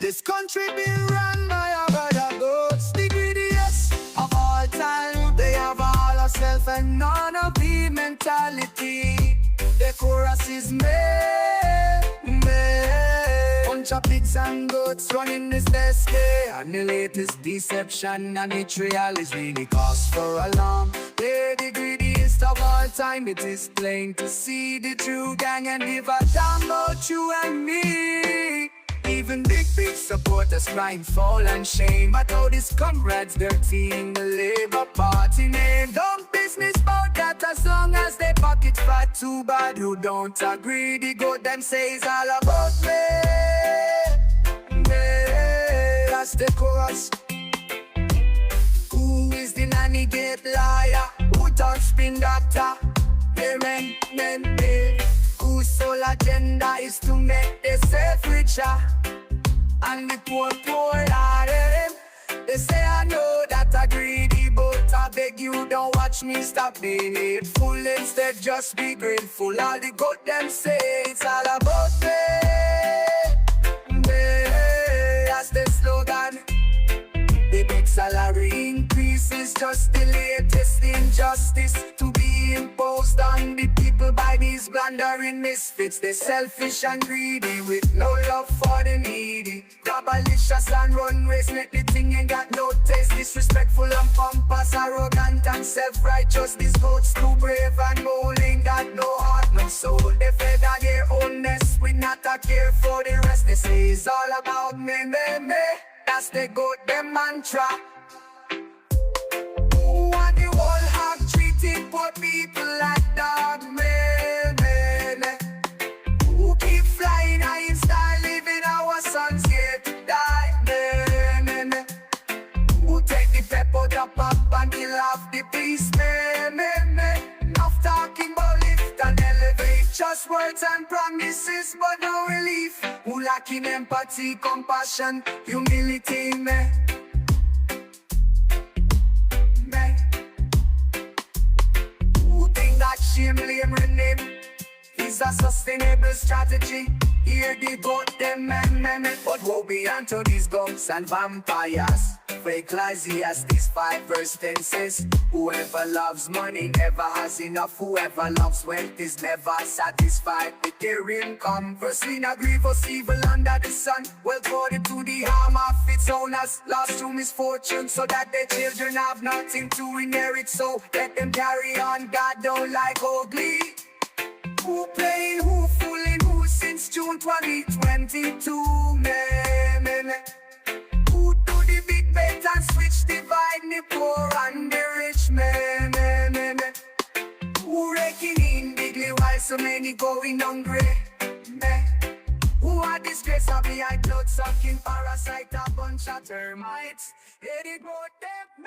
This country been run by a brother goats, the greediest of all time. They have all a self and none of the mentality. The chorus is me. Bunch of pigs and goats running this desk, and the latest deception and its real is really cause for alarm. They're the greediest of all time. It is plain to see the true gang and give a damn about you and me. Even big supporters crying foul and shame about how these comrades dirtying the Labour Party name. Don't business about that as long as they pocket fat. Too bad you don't agree. The goat them say it's all about me. That's the chorus. Who is the nanny gate liar? Who don't spin doctor? Men, whose sole agenda is to make themselves richer and the poor harder. They say I know that I greedy, but I beg you don't watch me stop being hateful. Instead just be grateful. All the goat them say it's all about me. That's the slogan. The big salary increase is just the latest injustice to be imposed on the people by these blundering misfits. They're selfish and greedy with no love for the needy. Cabalicious and run race, make the thing ain't got no taste. Disrespectful and pompous, arrogant and self-righteous. These goats too brave and bold, ain't got no heart, no soul. They fed on their own nest with not a care for the rest. They say it's all about me. That's the goat them mantra. Who are the whole hog treating poor people like dog men? Who keep flying high and start leaving our sons here to die? Who take the pepper, the pop and kill off the peace? Enough talking about lift and elevate, just words and promises but no relief. Who lacking empathy, compassion, humility, Who think that shame, lame, rename is a sustainable strategy? Here they got them, but woe be unto these ghosts and vampires. For Ecclesiastes 5 verse 10 says, whoever loves money never has enough. Whoever loves wealth is never satisfied with their income. Firstly, a grievous evil under the sun, well according to the harm of its owners, lost to misfortune, so that their children have nothing to inherit. So let them carry on, God don't like ugly. Who playing, who fooling, who since June 2022, Who do the big bet and switch, divide the poor and the rich, Who raking in bigly while so many going hungry, Who are disgrace of behind blood-sucking parasite, a bunch of termites, they go them,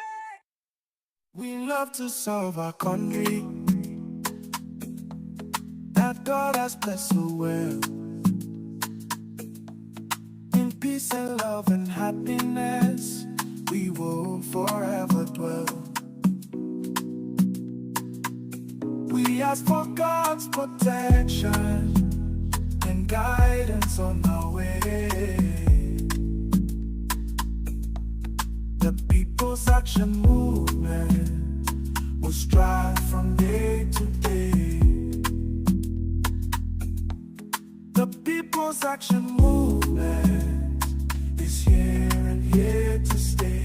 We love to serve our country that God has blessed so well. In peace and love and happiness, we will forever dwell. We ask for God's protection and guidance on our way. The People's Action Movement will strive from day to day. The People's Action Movement is here and here to stay.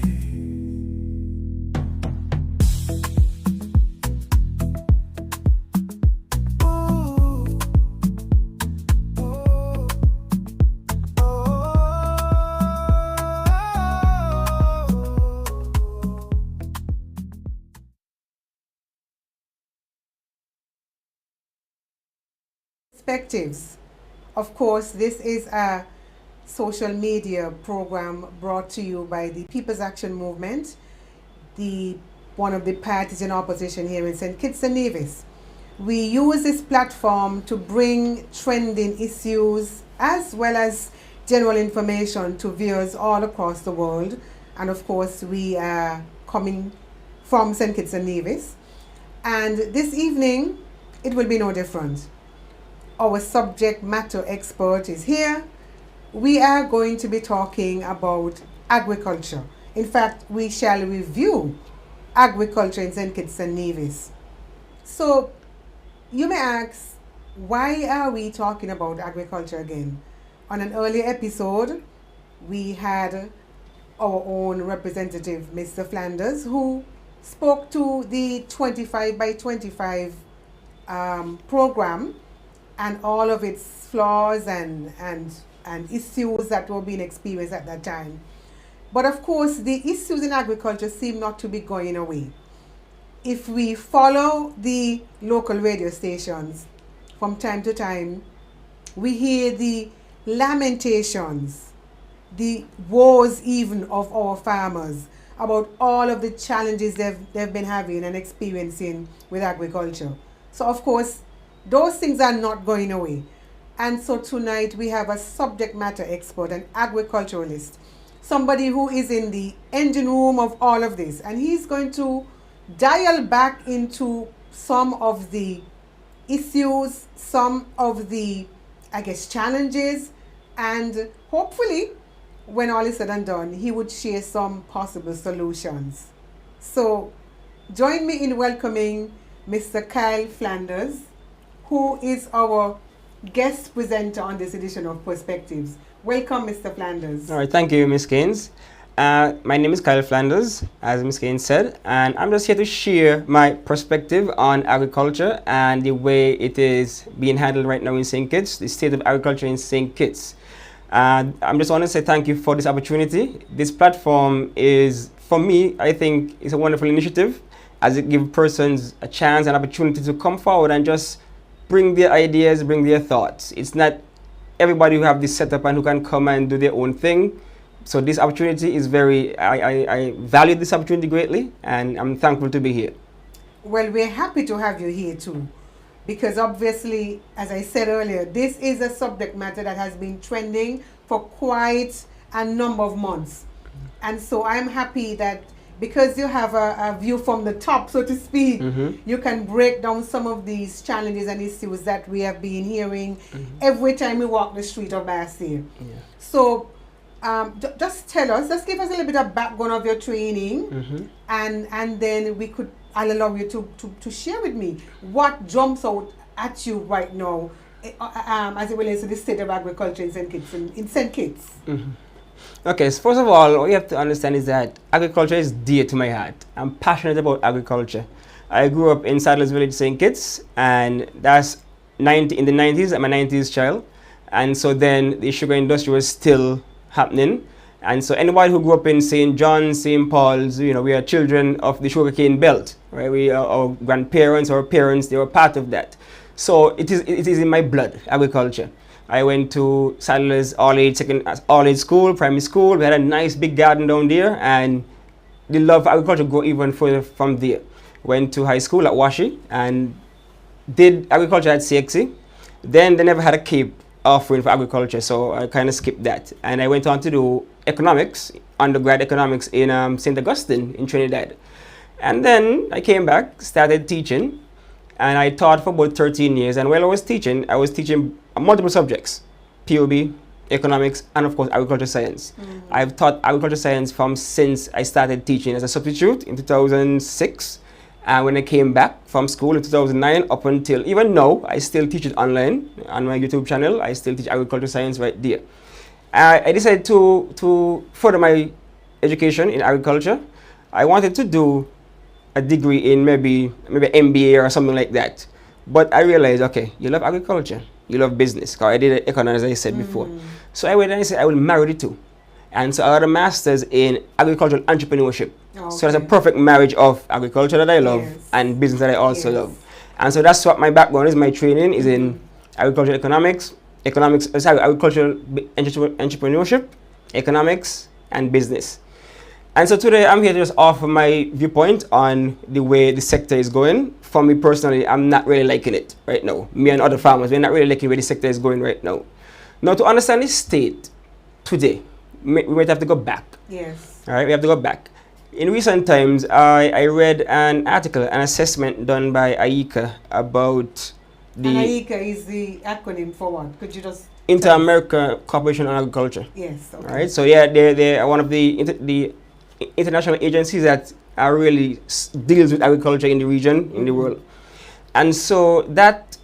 Perspectives. Of course, this is a social media program brought to you by the People's Action Movement, one of the parties in opposition here in St. Kitts and Nevis. We use this platform to bring trending issues as well as general information to viewers all across the world. And of course, we are coming from St. Kitts and Nevis. And this evening, it will be no different. Our subject matter expert is here we are going to be talking about agriculture. In fact, we shall review agriculture in St. Kitts and Nevis. So, you may ask, why are we talking about agriculture again? On an earlier episode, we had our own representative, Mr. Flanders, who spoke to the 25 by 25 program and all of its flaws and issues that were being experienced at that time. But of course, the issues in agriculture seem not to be going away. If we follow the local radio stations from time to time, we hear the lamentations, the woes even of our farmers about all of the challenges they've been having and experiencing with agriculture. So of course, those things are not going away. And so tonight we have a subject matter expert, an agriculturalist, somebody who is in the engine room of all of this. And he's going to dial back into some of the issues, some of the, I guess, challenges, and hopefully, when all is said and done, he would share some possible solutions. So, join me in welcoming Mr. Kyle Flanders, who is our guest presenter on this edition of Perspectives. Welcome, Mr. Flanders. All right, thank you, Ms. Caines. My name is Kyle Flanders, as Ms. Caines said, and I'm just here to share my perspective on agriculture and the way it is being handled right now in St. Kitts, the state of agriculture in St. Kitts. I'm just want to say thank you for this opportunity. This platform is, for me, I think it's a wonderful initiative, as it gives persons a chance and opportunity to come forward and just bring their ideas, bring their thoughts. It's not everybody who have this setup and who can come and do their own thing. So this opportunity is I value this opportunity greatly, and I'm thankful to be here. Well, we're happy to have you here too, because obviously, as I said earlier, this is a subject matter that has been trending for quite a number of months. And so I'm happy that because you have a view from the top, so to speak, you can break down some of these challenges and issues that we have been hearing every time we walk the street of Bastille. Yeah. So just tell us, just give us a little bit of background of your training, and then I'll allow you to share with me what jumps out at you right now as it relates to the state of agriculture in St. Kitts. Okay, so first of all, what you have to understand is that agriculture is dear to my heart. I'm passionate about agriculture. I grew up in Sadler's Village, St. Kitts, and that's in the 90s. I'm a 90s child. And so then the sugar industry was still happening. And so anybody who grew up in St. John's, St. Paul's, we are children of the sugarcane belt, right? Our grandparents, our parents, they were part of that. So it is in my blood, agriculture. I went to Sadler's all-age school, primary school. We had a nice big garden down there, and the love for agriculture grew even further from there. Went to high school at Washi and did agriculture at CXC. Then they never had a CAPE offering for agriculture, so I kind of skipped that. And I went on to do economics, undergrad economics in St. Augustine in Trinidad. And then I came back, started teaching, and I taught for about 13 years. And while I was teaching multiple subjects: POB, economics, and of course agriculture science. I've taught agriculture science since I started teaching as a substitute in 2006. And when I came back from school in 2009 up until even now, I still teach it online on my YouTube channel. I still teach agriculture science right there. I decided to further my education in agriculture. I wanted to do a degree in maybe MBA or something like that. But I realized, okay, you love agriculture, you love business. Because I did economics, as I said before. So I went and I said, I will marry the two. And so I got a master's in agricultural entrepreneurship. Okay. So that's a perfect marriage of agriculture that I love and business that I also love. And so that's what my background is. My training is in agricultural agricultural entrepreneurship, economics, and business. And so today I'm here to just offer my viewpoint on the way the sector is going. For me personally, I'm not really liking it right now. Me and other farmers, we're not really liking where the sector is going right now. Now, to understand the state today, we might have to go back. Yes. All right, we have to go back. In recent times, I read an article, an assessment done by AICA about the... And AICA is the acronym for what? Could you just... Inter-America Cooperation on Agriculture. Yes. Okay. Right. So yeah, they're one of the international agencies that are really deals with agriculture in the region, in the world. And so that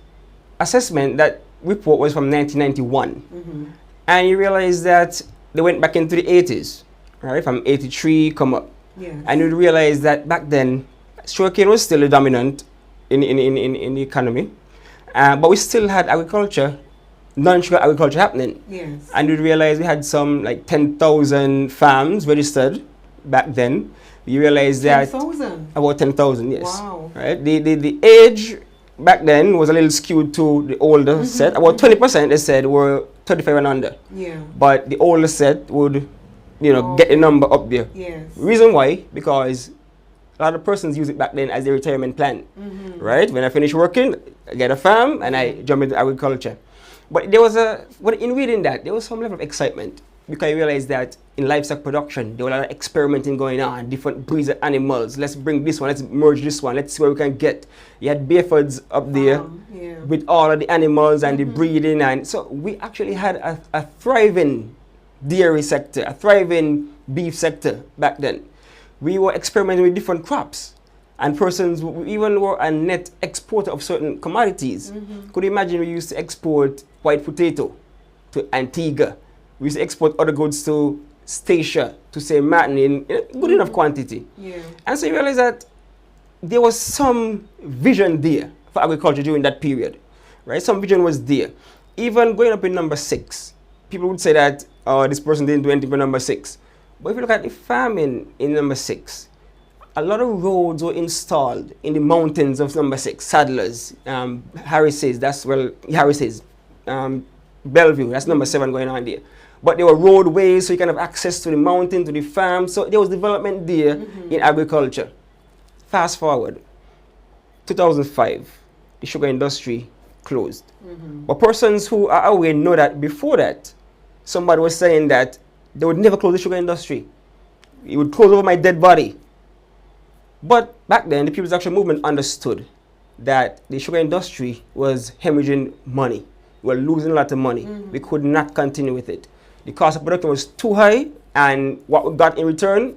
assessment, that report was from 1991. And you realize that they went back into the 80s, right? From 83 come up. Yes. And you realize that back then, sugarcane was still the dominant in the economy. But we still had agriculture, non-sugar agriculture happening. Yes. And you realize we had some like 10,000 farms registered back then. You realize that 10,000? About 10,000, yes. Wow. Right? The age back then was a little skewed to the older set. About 20% they said were 35 and under. Yeah. But the older set would, you know, get the number up there. Yes. Reason why? Because a lot of persons use it back then as their retirement plan. Right? When I finish working, I get a farm and I jump into agriculture. But there was in reading that, there was some level of excitement, because I realized that in livestock production, there was a lot of experimenting going on, different breeds of animals. Let's bring this one, let's merge this one, let's see what we can get. You had Bearfords up there with all of the animals and the breeding. And so we actually had a thriving dairy sector, a thriving beef sector back then. We were experimenting with different crops. And persons, we even were a net exporter of certain commodities. Could you imagine we used to export white potato to Antigua? We used to export other goods to Statia, to St. Martin in good enough quantity. Yeah. And so you realize that there was some vision there for agriculture during that period, right? Some vision was there. Even going up in number 6, people would say that, oh, this person didn't do anything for number 6. But if you look at the farming in number 6, a lot of roads were installed in the mountains of number 6, Sadlers, Harris's, Bellevue, that's number 7 going on there. But there were roadways, so you can have access to the mountain, to the farm. So there was development there in agriculture. Fast forward, 2005, the sugar industry closed. But persons who are aware know that before that, somebody was saying that they would never close the sugar industry. It would close over my dead body. But back then, the People's Action Movement understood that the sugar industry was hemorrhaging money. We were losing a lot of money. We could not continue with it. The cost of production was too high, and what we got in return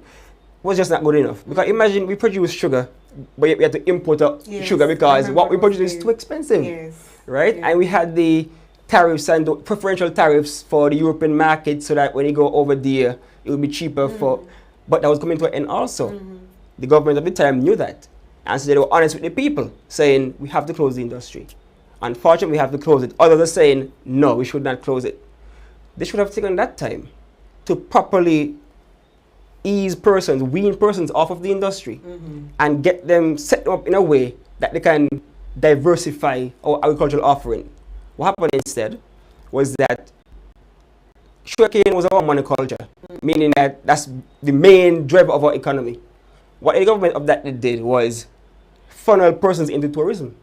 was just not good enough. Because imagine we produce sugar, but we had to import sugar because what we produce is too expensive. Right? And we had the tariffs and the preferential tariffs for the European market, so that when you go over there, it would be cheaper for. But that was coming to an end also. The government at the time knew that. And so they were honest with the people, saying, we have to close the industry. Unfortunately, we have to close it. Others are saying, no, we should not close it. They should have taken that time to properly ease persons, wean persons off of the industry, and get them set up in a way that they can diversify our agricultural offering. What happened instead was that sugarcane was our monoculture, meaning that that's the main driver of our economy. What the government of that did was funnel persons into tourism.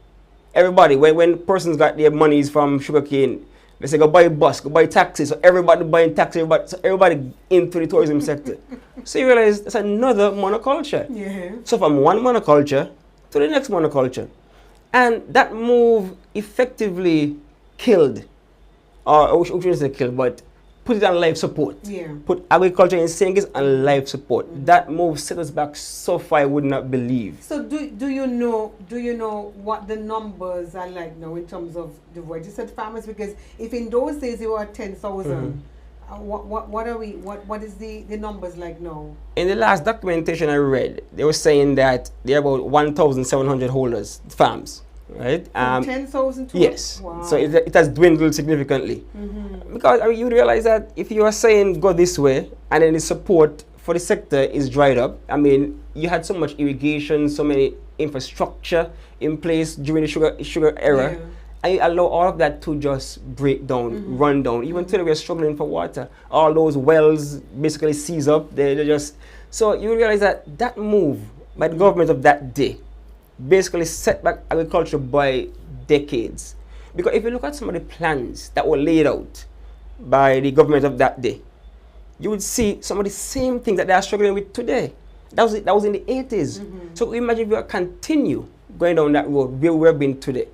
Everybody, when persons got their monies from sugarcane, they say go buy a bus, go buy taxis. So everybody buying taxis, everybody into the tourism sector. So you realize that's another monoculture. So from one monoculture to the next monoculture. And that move effectively killed, or we shouldn't say killed, but put it on life support. Put agriculture in St. Kitts on life support. That move set us back so far I would not believe. So do you know what the numbers are like now in terms of the registered farmers? Because if in those days they were 10,000, what is the numbers like now? In the last documentation I read, they were saying that there are about 1,700 holders, farms. Right? 10,000 to yes. Wow. So it has dwindled significantly. Because I mean, you realize that if you are saying go this way and then the support for the sector is dried up, I mean, you had so much irrigation, so many infrastructure in place during the sugar era, and you allow all of that to just break down, run down. Even today we're struggling for water. All those wells basically seize up. They're just, so you realize that move by the government of that day basically set back agriculture by decades. Because if you look at some of the plans that were laid out by the government of that day, you would see some of the same things that they are struggling with today. That was in the 80s. So imagine if we continue going down that road where we've been today.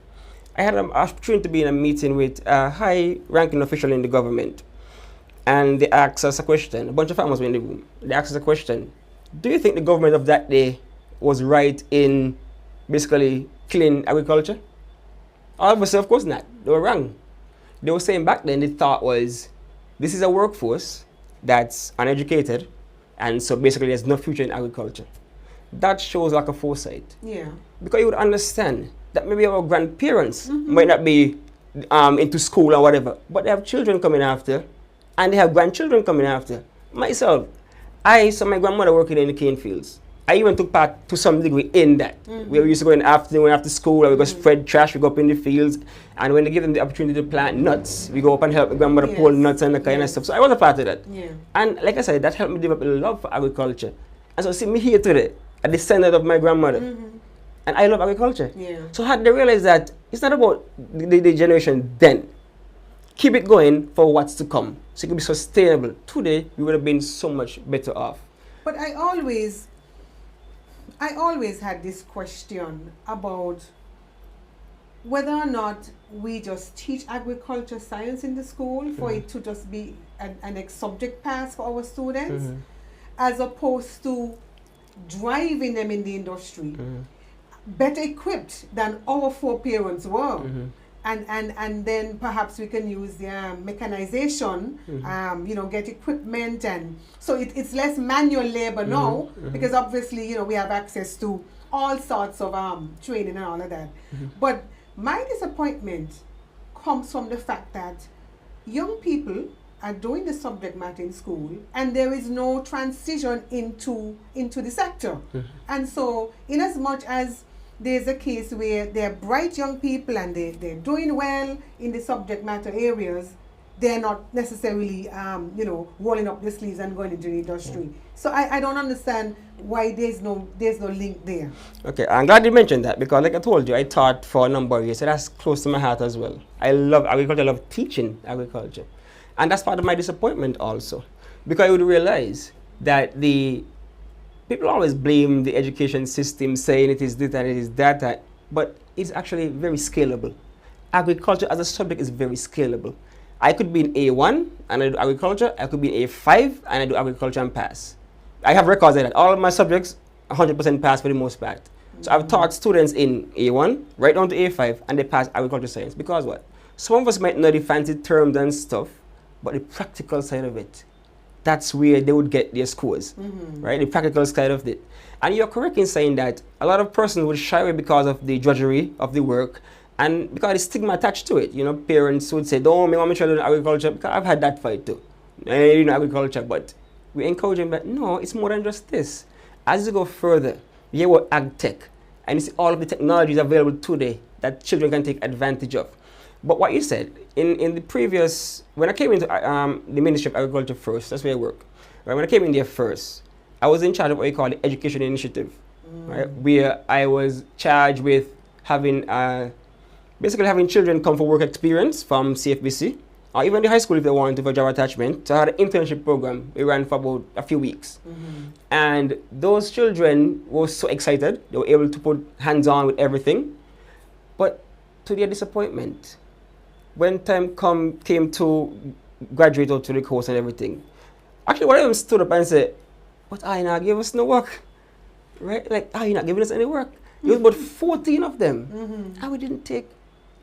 I had an opportunity to be in a meeting with a high-ranking official in the government, and they asked us a question. A bunch of farmers were in the room. They asked us a question: do you think the government of that day was right in basically killing agriculture? All of us said, of course not. They were wrong. They were saying back then the thought was, this is a workforce that's uneducated, and so basically there's no future in agriculture. That shows lack of foresight. Yeah. Because you would understand that maybe our grandparents might not be into school or whatever, but they have children coming after, and they have grandchildren coming after. Myself, I saw my grandmother working in the cane fields. I even took part to some degree in that. Where we used to go in the afternoon after school, and we go spread trash, we go up in the fields, and when they give them the opportunity to plant nuts, we go up and help my grandmother pull nuts and the kind of stuff. So I was a part of that. Yeah. And like I said, that helped me develop a love for agriculture. And so see me here today, a descendant of my grandmother. And I love agriculture. Yeah. So had they realized that it's not about the generation then. Keep it going for what's to come. So it can be sustainable. Today, we would have been so much better off. But I always had this question about whether or not we just teach agriculture science in the school for it to just be an subject pass for our students, as opposed to driving them in the industry better equipped than our foreparents were. And then perhaps we can use the mechanization, get equipment, and so it's less manual labor now, because obviously, we have access to all sorts of training and all of that. But my disappointment comes from the fact that young people are doing the subject matter in school, and there is no transition into the sector. And so, in as much as there's a case where they're bright young people and they're doing well in the subject matter areas, they're not necessarily, rolling up their sleeves and going into the industry. So I don't understand why there's no link there. Okay, I'm glad you mentioned that, because like I told you, I taught for a number of years, so that's close to my heart as well. I love agriculture, I love teaching agriculture. And that's part of my disappointment also, because I would realize that people always blame the education system, saying it is this and it is that, but it's actually very scalable. Agriculture as a subject is very scalable. I could be in A1 and I do agriculture, I could be in A5 and I do agriculture and pass. I have records of that. All of my subjects, 100% pass for the most part. So I've taught students in A1, right down to A5, and they pass agriculture science. Because what? Some of us might know the fancy terms and stuff, but the practical side of it, that's where they would get their scores, right? The practical side of it. And you're correct in saying that a lot of persons would shy away because of the drudgery of the work and because the stigma attached to it. Parents would say, don't make my children agriculture, because I've had that fight too. Agriculture, but we encourage them that, no, it's more than just this. As you go further, you hear about ag tech, and you see all of the technologies available today that children can take advantage of. But what you said, in the previous, when I came into the Ministry of Agriculture first, that's where I work. Right? When I came in there first, I was in charge of what you call the Education Initiative, right? Where I was charged with having, basically having children come for work experience from CFBC, or even the high school if they wanted for job attachment. So I had an internship program. We ran for about a few weeks. And those children were so excited. They were able to put hands on with everything. But to their disappointment, when time came to graduate out to the course and everything, actually one of them stood up and said, but I not give us no work, right? Like, you not giving us any work. There was about 14 of them, and we didn't take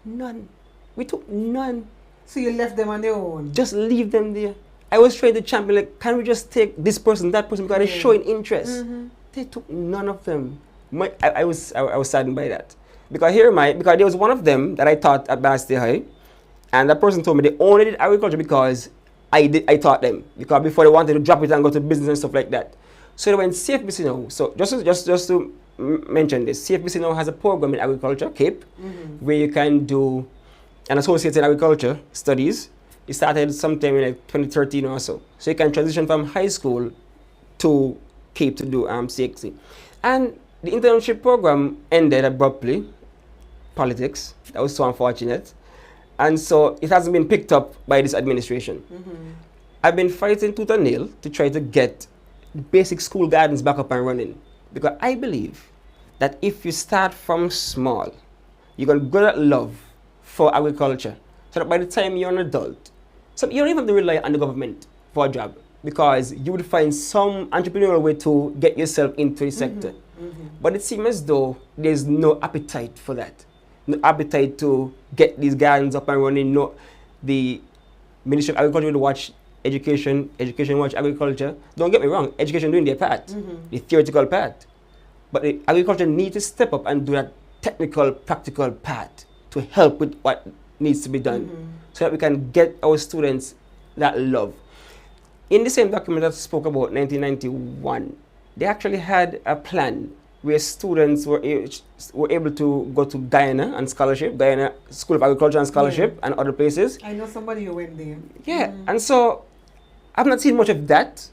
none. We took none. So you left them on their own? Just leave them there. I was trying to champion, like, can we just take this person, that person, because they're showing interest. They took none of them. I was saddened by that. Because because there was one of them that I taught at Basti High, and that person told me they only did agriculture because I taught them. Because before they wanted to drop it and go to business and stuff like that. So they went CFBC now. So just to mention this, CFBC now has a program in agriculture, CAPE, where you can do an associate in agriculture studies. It started sometime in like 2013 or so. So you can transition from high school to CAPE to do CXC. And the internship program ended abruptly. Politics. That was so unfortunate. And so it hasn't been picked up by this administration. I've been fighting tooth and nail to try to get the basic school gardens back up and running. Because I believe that if you start from small, you're going to grow that love for agriculture, so that by the time you're an adult, so you don't even have to rely on the government for a job, because you would find some entrepreneurial way to get yourself into the sector. But it seems as though there's no appetite for that. No appetite to get these gardens up and running. No, the Ministry of Agriculture will watch education, education watch agriculture. Don't get me wrong, education doing their part, the theoretical part. But the agriculture needs to step up and do that technical, practical part to help with what needs to be done, so that we can get our students that love. In the same document that spoke about 1991, they actually had a plan where students were able to go to Guyana and scholarship, Guyana School of Agriculture and Scholarship, and other places. I know somebody who went there. Yeah, and so I've not seen much of that,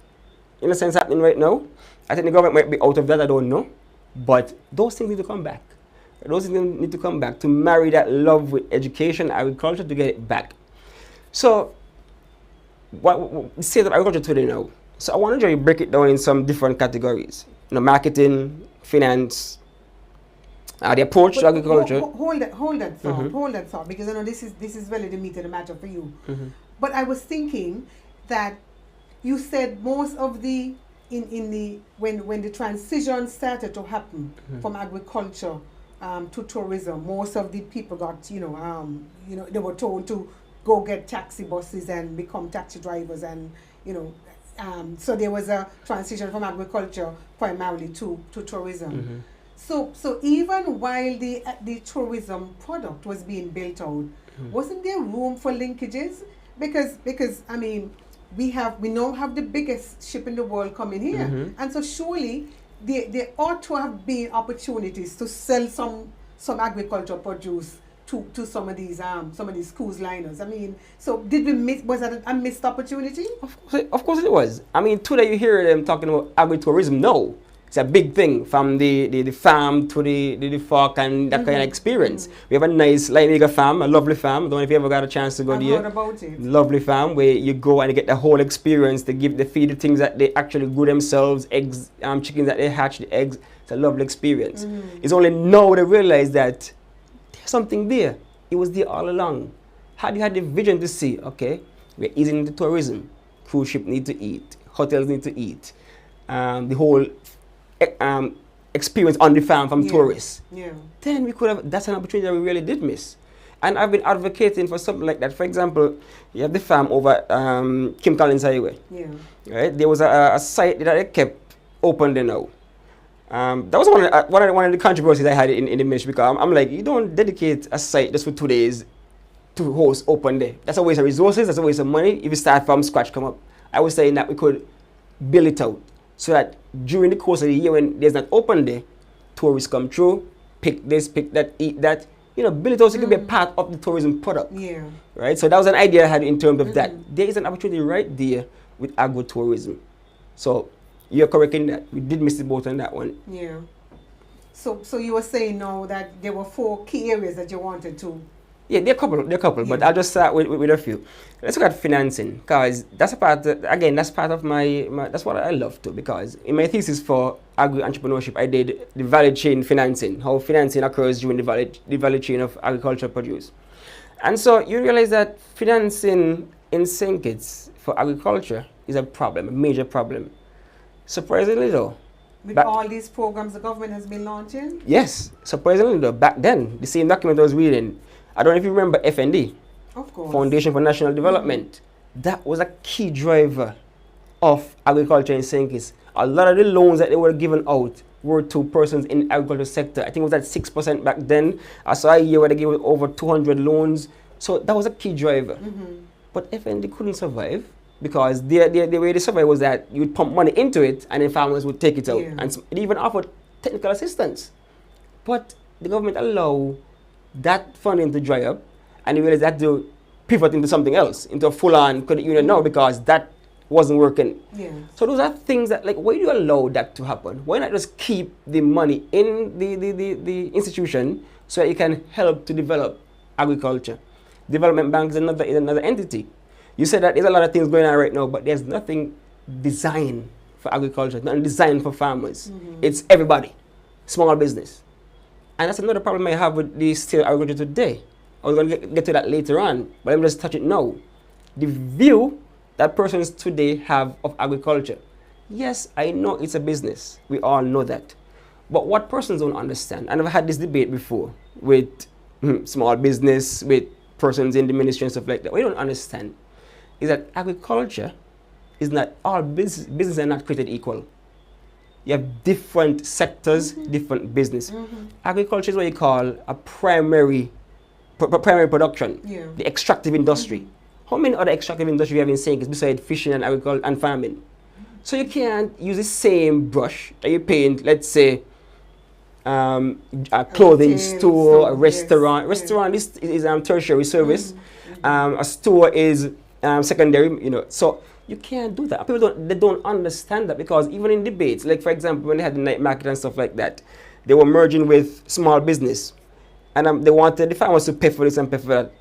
in a sense, happening right now. I think the government might be out of that, I don't know. But those things need to come back. Those things need to come back to marry that love with education, agriculture, to get it back. So, what the state of agriculture today now? So I want to break it down in some different categories. You know, marketing, finance, the approach to agriculture. Hold that thought. Hold that thought, because I know this is really the meat of the matter for you. But I was thinking that you said most of the when the transition started to happen from agriculture to tourism, most of the people got they were told to go get taxi buses and become taxi drivers, and so there was a transition from agriculture primarily to tourism. So even while the tourism product was being built out, wasn't there room for linkages? Because I mean, we now have the biggest ship in the world coming here, and so surely there ought to have been opportunities to sell some agricultural produce to some of these cruise liners. I mean, so did we miss? Was that a missed opportunity? Of course it was. I mean, today you hear them talking about agri-tourism. No, it's a big thing, from the farm to the fork and that kind of experience. We have a nice Laverne farm, a lovely farm. I don't know if you ever got a chance to go there. I've heard about it. Lovely farm where you go and you get the whole experience. They feed the things that they actually grow themselves, eggs, chickens that they hatch, the eggs. It's a lovely experience. It's only now they realize that there's something there. It was there all along. Had you had the vision to see, okay, we're easing into tourism. Cruise ship need to eat. Hotels need to eat. The whole experience on the farm from tourists. Then we could have, that's an opportunity that we really did miss. And I've been advocating for something like that. For example, you have the farm over Kim Collins Highway. Right? There was a site that they kept open there now. That was one of the controversies I had in the ministry, because I'm like, you don't dedicate a site just for 2 days to host open day. That's a waste of resources, that's a waste of money. If you start from scratch, come up. I was saying that we could build it out, so that during the course of the year when there's not open day, tourists come through, pick this, pick that, eat that. Build it out so it can be a part of the tourism product. Right? So that was an idea I had in terms of that. There is an opportunity right there with agro-tourism. So you're correct in that. We did miss the boat on that one. So you were saying now that there were 4 key areas that you wanted to. Yeah, they're a couple, but I'll just start with a few. Let's look at financing, because that's a part, that's part of my that's what I love to, because in my thesis for agri-entrepreneurship, I did the value chain financing, how financing occurs during the value chain of agricultural produce. And so you realize that financing in St. Kitts for agriculture is a problem, a major problem. Surprisingly though. With all these programs the government has been launching? Yes, surprisingly though, back then, the same document I was reading, I don't know if you remember FND, of course. Foundation for National Development. That was a key driver of agriculture in St. Kitts. A lot of the loans that they were given out were to persons in the agriculture sector. I think it was at 6% back then. I saw a year where they gave over 200 loans. So that was a key driver. But FND couldn't survive, because the way they survived was that you would pump money into it and then farmers would take it out. And it even offered technical assistance. But the government allowed that funding to dry up, and they realized that to pivot into something else, into a full-on credit union now, because that wasn't working. So those are things that, like, why do you allow that to happen? Why not just keep the money in the institution so that it can help to develop agriculture? Development Bank is another entity. You said that there's a lot of things going on right now, but there's nothing designed for agriculture, nothing designed for farmers. It's everybody, small business. And that's another problem I have with the state of agriculture today. I was going to get to that later on, but let me just touch it now. The view that persons today have of agriculture. Yes, I know it's a business. We all know that. But what persons don't understand, and I've had this debate before with small business, with persons in the ministry and stuff like that, what you don't understand is that agriculture is not, all businesses are not created equal. You have different sectors, different business. Agriculture is what you call a primary production, the extractive industry. How many other extractive industries we have in St. Kitts besides fishing and agriculture and farming? So you can't use the same brush that you paint, let's say, a clothing store, a restaurant. Restaurant is tertiary service. A store is secondary. You know, so you can't do that. People don't understand that, because even in debates, like for example, when they had the night market and stuff like that, they were merging with small business, and they wanted the farmers to pay for this and pay for that,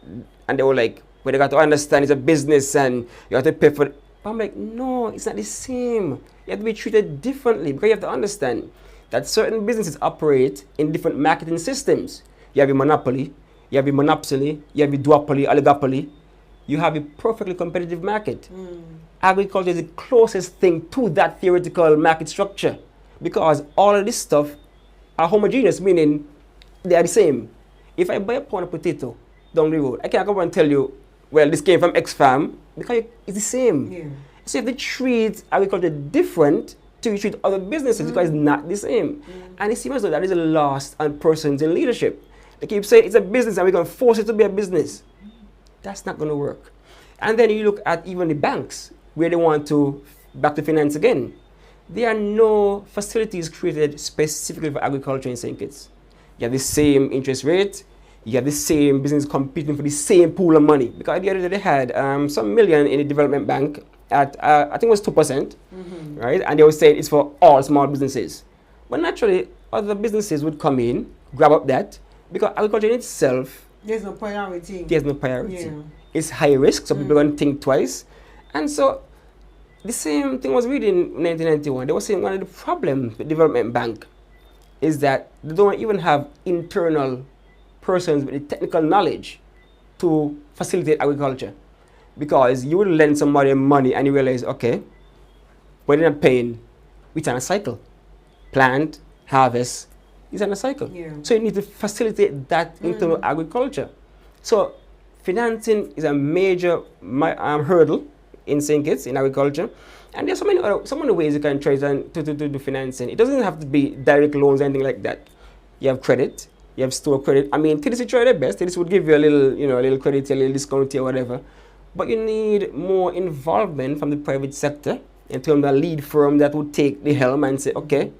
and they were like, well, they got to understand it's a business and you have to pay for it. But I'm like, no, it's not the same. You have to be treated differently, because you have to understand that certain businesses operate in different marketing systems. You have a monopoly, you have a monopsony, you have a duopoly, oligopoly. You have a perfectly competitive market. Agriculture is the closest thing to that theoretical market structure, because all of this stuff are homogeneous, meaning they are the same. If I buy a pound of potato down the road, I can't come and tell you, well, this came from X farm, because it's the same. So if they treat agriculture different to you treat other businesses, because it's not the same. And it seems as though that is a loss on persons in leadership. They keep saying it's a business and we're going to force it to be a business. That's not going to work. And then you look at even the banks, where they want to back to finance again. There are no facilities created specifically for agriculture in St. Kitts. You have the same interest rate, you have the same business competing for the same pool of money. Because the other day they had some million in the development bank at, I think it was 2%, right? And they were saying it's for all small businesses. But naturally, other businesses would come in, grab up that, because agriculture in itself, there's no priority. There's no priority. It's high risk, so people are going to think twice. And so the same thing was reading in 1991. They were saying one of the problems with development bank is that they don't even have internal persons with the technical knowledge to facilitate agriculture. Because you would lend somebody money and you realize, okay, when they're not paying, it's on a cycle. Plant, harvest, it's on a cycle. So you need to facilitate that into agriculture. So financing is a major hurdle in St. Kitts in agriculture. And there's so many ways you can try to do financing. It doesn't have to be direct loans or anything like that. You have credit, you have store credit. I mean, TDC try their best. TDC would give you a little credit, a little discount or whatever. But you need more involvement from the private sector in terms of a lead firm that would take the helm and say, okay,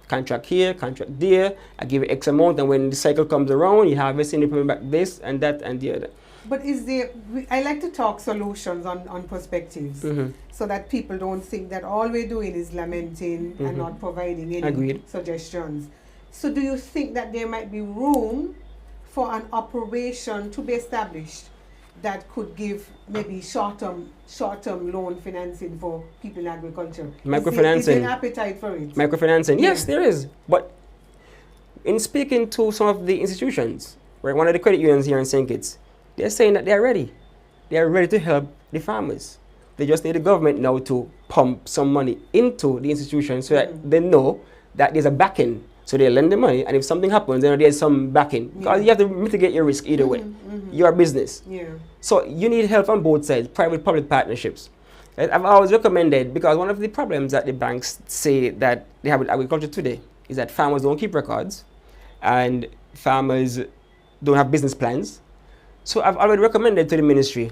contract here, contract there, I give you X amount, and when the cycle comes around, you harvest and you pay back this and that and the other. But is there, I like to talk solutions on perspectives, so that people don't think that all we're doing is lamenting and not providing any suggestions. So do you think that there might be room for an operation to be established that could give maybe short-term loan financing for people in agriculture? Microfinancing. Is there an appetite for it? Microfinancing, yes, there is. But in speaking to some of the institutions, right, one of the credit unions here in St. Kitts, they're saying that they're ready. They're ready to help the farmers. They just need the government now to pump some money into the institution so that they know that there's a backing. So they lend the money, and if something happens, then there's some backing. Because you have to mitigate your risk either way. You're a business. So you need help on both sides, private-public partnerships. Right? I've always recommended, because one of the problems that the banks say that they have with agriculture today is that farmers don't keep records, and farmers don't have business plans. So I've already recommended to the ministry,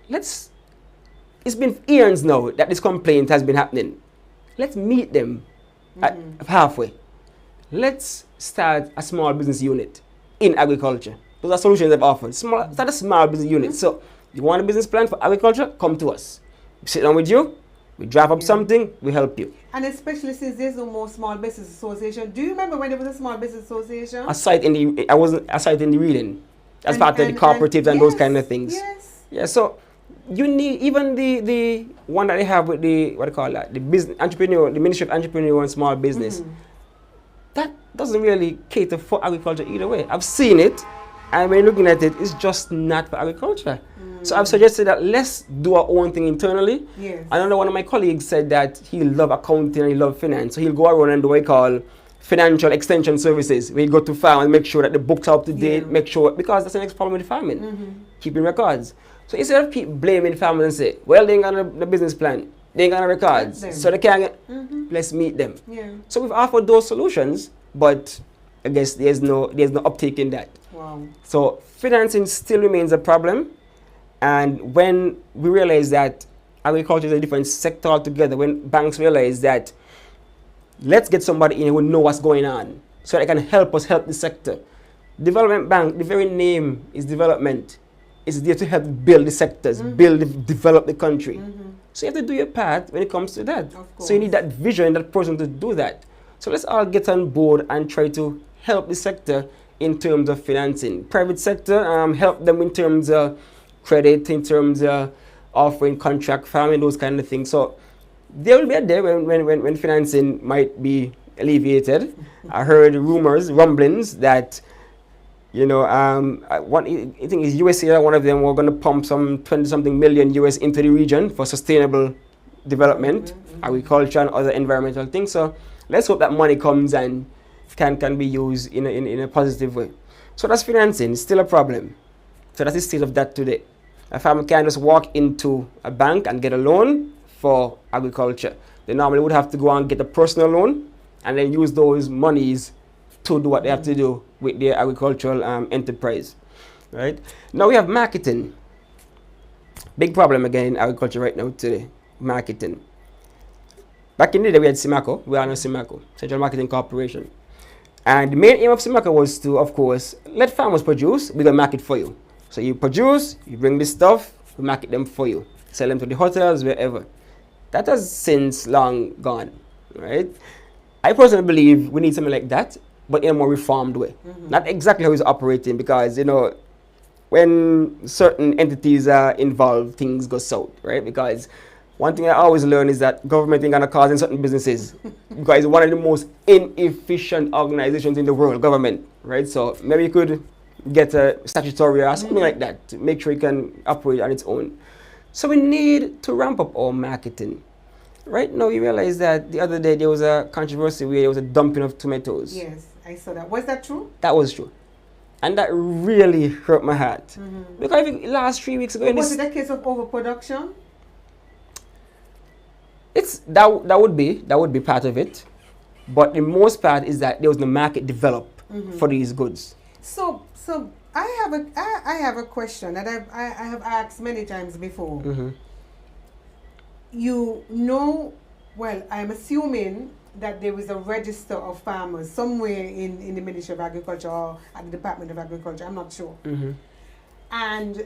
it's been years now that this complaint has been happening. Let's meet them at halfway. Let's start a small business unit in agriculture. Those are solutions I've offered. Start a small business unit. So you want a business plan for agriculture, come to us. We sit down with you, we draft up something, we help you. And especially since there's no more small business association. Do you remember when there was a small business association? A site in the reading. As part of the cooperatives and those kind of things. Yeah, so you need even the one that they have with the, what do you call that, the business entrepreneur, the Ministry of Entrepreneur and Small Business. That doesn't really cater for agriculture either way. I've seen it, And when you're looking at it, it's just not for agriculture. So I've suggested that let's do our own thing internally. Yes. Another one of my colleagues said that he love accounting and he love finance. So he'll go around and do what he call financial extension services. Where he go to farm and make sure that the books are up to date, make sure, because that's the next problem with farming, keeping records. So instead of keep blaming farmers and say, well, they ain't got the business plan, they ain't got no records, so they can't get, let's meet them. Yeah. So we've offered those solutions, but I guess there's no uptake in that. Wow. So financing still remains a problem. And when we realize that agriculture is a different sector altogether, when banks realize that let's get somebody in who know what's going on so they can help us help the sector. Development Bank, the very name is development. It's there to help build the sectors, develop the country. So you have to do your part when it comes to that. So you need that vision, that person to do that. So let's all get on board and try to help the sector in terms of financing. Private sector, help them in terms of credit, in terms of offering contract farming, those kind of things. So there will be a day when financing might be alleviated. I heard rumors, rumblings that, you know, I think it's USA, one of them, were going to pump some 20-something million US into the region for sustainable development, agriculture and other environmental things. So let's hope that money comes and can be used in a positive way. So that's financing, it's still a problem. So that's the state of that today. A farmer can't just walk into a bank and get a loan for agriculture. They normally would have to go and get a personal loan and then use those monies to do what they have to do with their agricultural enterprise. Right? Now we have marketing. Big problem again in agriculture right now today, marketing. Back in the day we had SIMACO, we are now SIMACO, Central Marketing Corporation. And the main aim of SIMACO was to, of course, let farmers produce, we're going to market for you. So you produce, you bring this stuff, we market them for you. Sell them to the hotels, wherever. That has since long gone, right? I personally believe we need something like that, but in a more reformed way. Not exactly how it's operating, because, you know, when certain entities are involved, things go south, right? Because one thing I always learn is that government ain't gonna cause in certain businesses, because it's one of the most inefficient organizations in the world, government, right? So maybe you could get a statutory or something like that to make sure it can operate on its own. So we need to ramp up our marketing. Right now, you realize that the other day there was a controversy where there was a dumping of tomatoes. Yes, I saw that. Was that true? That was true. And that really hurt my heart. Because last 3 weeks ago... Was it a case of overproduction? That would be part of it. But the most part is that there was no market developed for these goods. So I have a question that I have asked many times before. You know, well, I'm assuming that there is a register of farmers somewhere in the Ministry of Agriculture or at the Department of Agriculture, I'm not sure. And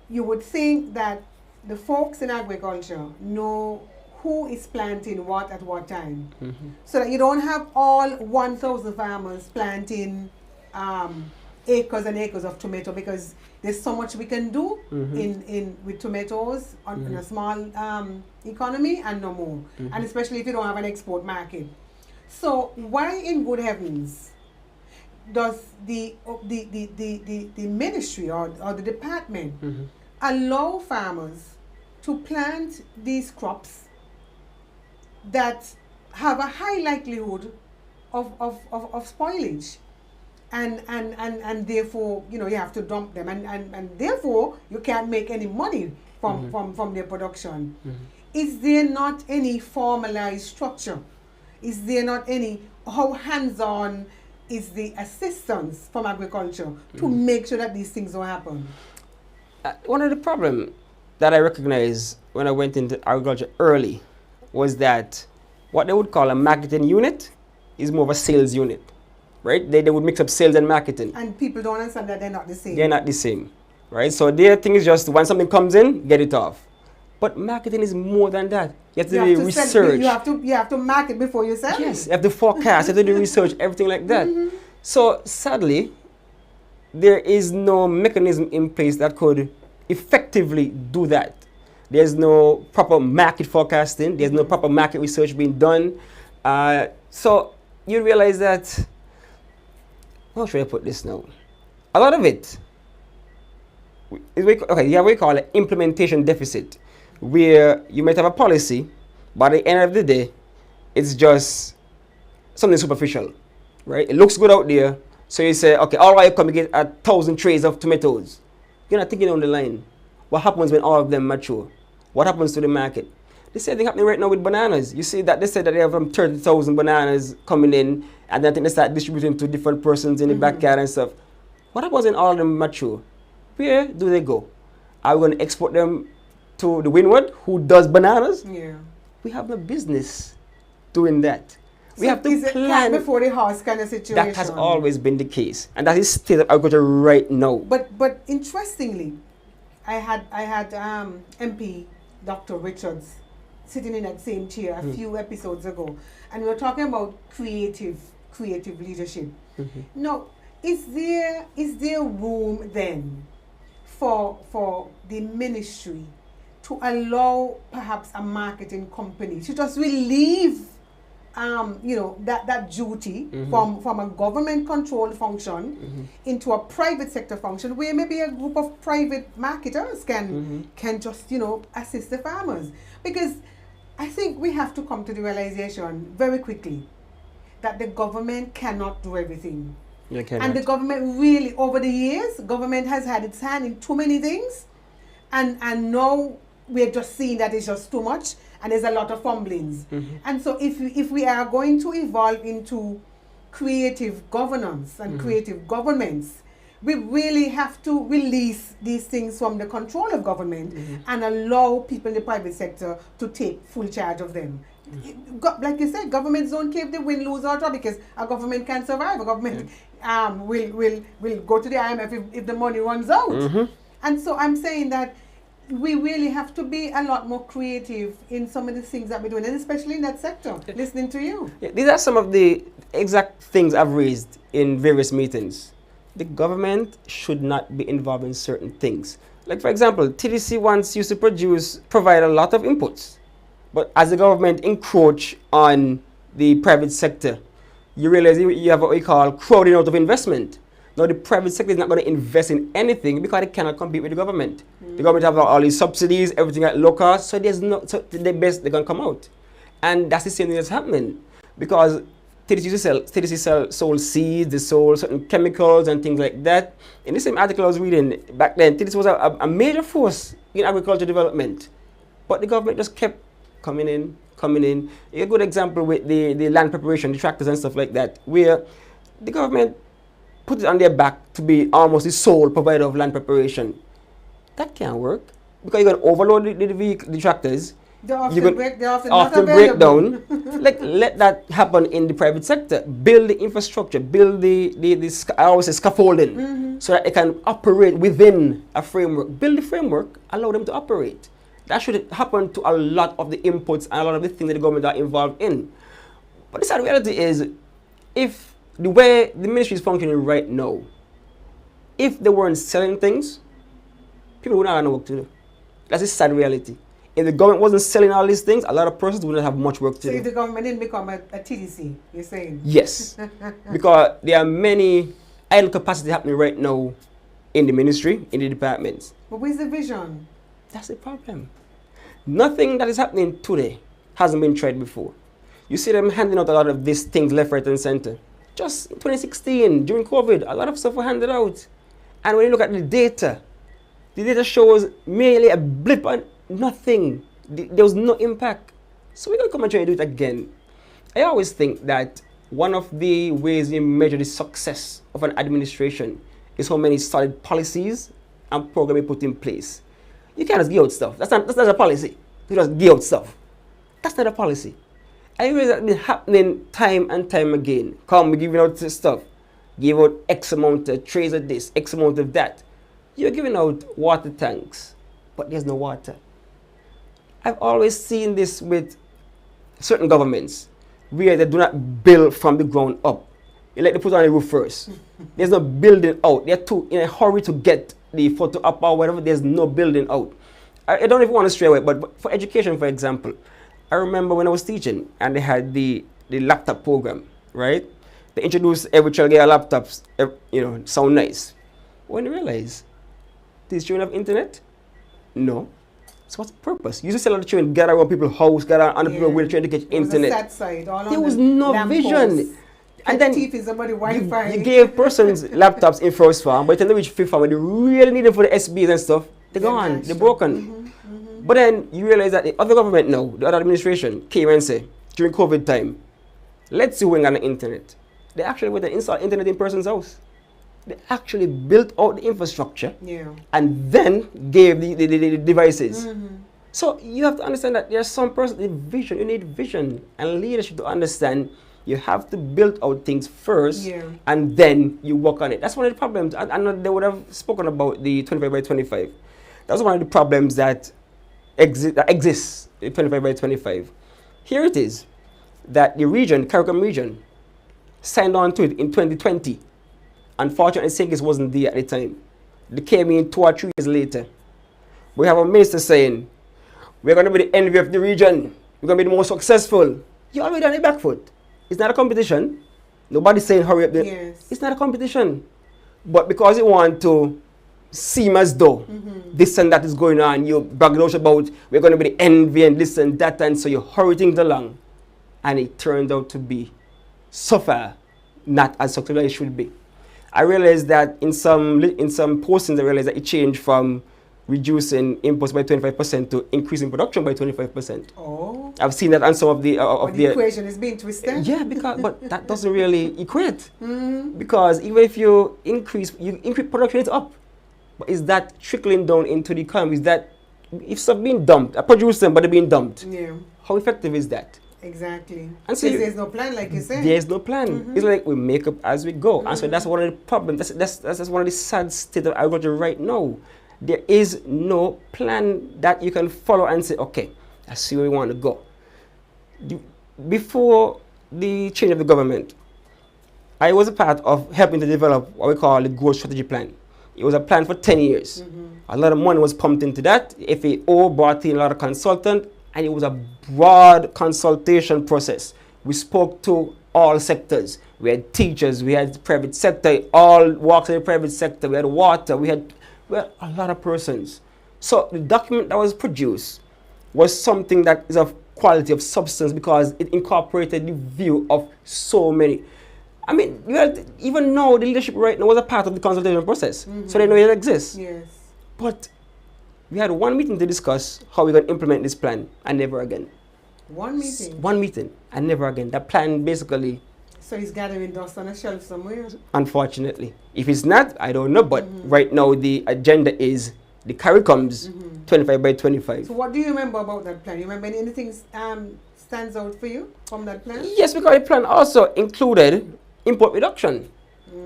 you would think that the folks in agriculture know who is planting what at what time. So that you don't have all 1,000 farmers planting acres and acres of tomato, because there's so much we can do with tomatoes in a small economy and no more, and especially if you don't have an export market. So why in good heavens does the ministry or the department allow farmers to plant these crops that have a high likelihood of spoilage? And therefore, you know, you have to dump them, and therefore you can't make any money from their production. Is there not any formalized structure? Is there not any, how hands-on is the assistance from agriculture to make sure that these things don't happen? One of the problems that I recognized when I went into agriculture early was that what they would call a marketing unit is more of a sales unit. Right? They would mix up sales and marketing. And people don't understand that they're not the same. They're not the same. Right? So their thing is just when something comes in, get it off. But marketing is more than that. You have to do research. You have to market before you sell. Yes, you have to forecast, you have to do research, everything like that. So sadly, there is no mechanism in place that could effectively do that. There's no proper market forecasting. There's no proper market research being done. So you realize that, how should I put this now? A lot of it Okay, you have what we call an implementation deficit, where you might have a policy, but at the end of the day, it's just something superficial, right? It looks good out there, so you say, okay, all right, come and get 1,000 trays of tomatoes. You're not thinking on the line. What happens when all of them mature? What happens to the market? The same thing happening right now with bananas. You see that they said that they have 30,000 bananas coming in, and then I think they start distributing to different persons in the backyard and stuff. What happens when all of them mature? Where do they go? Are we going to export them to the windward, who does bananas? Yeah. We have no business doing that. We So have to is it plan. cat before the horse kind of situation? That has always been the case, and that is state of agriculture right now. But interestingly, I had MP Dr. Richards sitting in that same chair a few episodes ago, and we were talking about creative leadership. Now, is there room then for the ministry to allow perhaps a marketing company to just relieve that duty from a government controlled function into a private sector function, where maybe a group of private marketers can just assist the farmers? Because I think we have to come to the realization very quickly that the government cannot do everything. And the government really, over the years, government has had its hand in too many things, and now we're just seeing that it's just too much, and there's a lot of fumblings. And so if we are going to evolve into creative governance and creative governments, we really have to release these things from the control of government and allow people in the private sector to take full charge of them. Like you said, governments don't care if they win, lose, or draw, because a government can survive. A government will go to the IMF if the money runs out. And so I'm saying that we really have to be a lot more creative in some of the things that we're doing, and especially in that sector, listening to you. These are some of the exact things I've raised in various meetings. The government should not be involved in certain things. Like, for example, TDC once used to provide a lot of inputs. But as the government encroach on the private sector, you realize you have what we call crowding out of investment. Now the private sector is not going to invest in anything because it cannot compete with the government. The government have all these subsidies, everything at low cost, so the best they can come out. And that's the same thing that's happening. Because TDC sold seeds, they sold certain chemicals and things like that. In the same article I was reading back then, TDC was a major force in agriculture development. But the government just kept coming in. A good example with the land preparation, the tractors and stuff like that, where the government put it on their back to be almost the sole provider of land preparation. That can't work, because you're going to overload the tractors. They often break down. Like, let that happen in the private sector. Build the infrastructure, build the I always say scaffolding, so that it can operate within a framework. Build the framework, allow them to operate. That should happen to a lot of the inputs and a lot of the things that the government are involved in. But the sad reality is, if the way the ministry is functioning right now, if they weren't selling things, people wouldn't have no work to do. That's the sad reality. If the government wasn't selling all these things, a lot of persons wouldn't have much work to do. So if the government didn't become a TDC, you're saying? Yes. Because there are many idle capacity happening right now in the ministry, in the departments. But where's the vision? That's the problem. Nothing that is happening today hasn't been tried before. You see them handing out a lot of these things left, right, and center. Just in 2016, during COVID, a lot of stuff were handed out. And when you look at the data shows merely a blip on nothing. There was no impact. So we're going to come and try to do it again. I always think that one of the ways you measure the success of an administration is how many solid policies and programs you put in place. You can't just give out stuff. That's not a policy. You just give out stuff. That's not a policy. And it's been happening time and time again. We're giving out stuff. Give out X amount of trays of this, X amount of that. You're giving out water tanks, but there's no water. I've always seen this with certain governments, where they do not build from the ground up. You let them put on the roof first. There's no building out. They're too in a hurry to get the photo up or whatever. There's no building out. I don't even want to stray away, but for education, for example, I remember when I was teaching and they had the laptop program, right? They introduced every child get a laptop, sound nice. When you realize These children have internet? No. So what's the purpose? You used to see a lot of children gather around people's house, gather on the people wheelchair to get internet. There was a sad side, all there on was the no lamp vision. posts. And then you gave persons laptops in first farm, but then they reach fifth farm, and they really need them for the SBs and stuff. They're gone. They're broken. But then you realize that the other government now, the other administration, came and said, during COVID time, let's see who ain't got the internet. They actually went and installed internet in person's house. They actually built out the infrastructure and then gave the devices. So you have to understand that there's some person with vision. You need vision and leadership to understand you have to build out things first and then you work on it. That's one of the problems. I know they would have spoken about the 25 by 25. That's one of the problems that exists in 25 by 25. Here it is that the region, CARICOM region, signed on to it in 2020. Unfortunately, St. Kitts wasn't there at the time. They came in 2 or 3 years later. We have a minister saying, we're going to be the envy of the region. We're going to be the most successful. You're already on the back foot. It's not a competition. Nobody's saying hurry up. It's not a competition. But because you want to seem as though this and that is going on, you brag about we're going to be the envy and this and that, and so you hurry things along. And it turned out to be so far not as successful as it should be. I realized that in some postings, I realized that it changed from reducing imports by 25% to increasing production by 25%. Oh. I've seen that on some of the the equation is being twisted. Yeah, but that doesn't really equate. Because even if you increase production, it's up. But is that trickling down into the economy? Is that if stuff being dumped, I produce them, but they're being dumped? Yeah. How effective is that? Exactly. And so there's no plan, like you said. There's no plan. It's like we make up as we go. And so that's one of the problems. That's one of the sad state of agriculture right now. There is no plan that you can follow and say, okay, I see where we want to go. Before the change of the government, I was a part of helping to develop what we call the growth strategy plan. It was a plan for 10 years. A lot of money was pumped into that. FAO brought in a lot of consultants, and it was a broad consultation process. We spoke to all sectors. We had teachers, we had the private sector, all walks in the private sector, we had water, we had a lot of persons. So the document that was produced was something that is of quality, of substance, because it incorporated the view of so many. I mean, even now, the leadership right now was a part of the consultation process. So they know it exists. Yes. But we had one meeting to discuss how we're going to implement this plan, and never again. One meeting? One meeting, and never again. That plan basically... So it's gathering dust on a shelf somewhere? Unfortunately. If it's not, I don't know. But right now, the agenda is the CARICOM's 25 by 25. So what do you remember about that plan? You remember anything stands out for you from that plan? Yes, because the plan also included import reduction.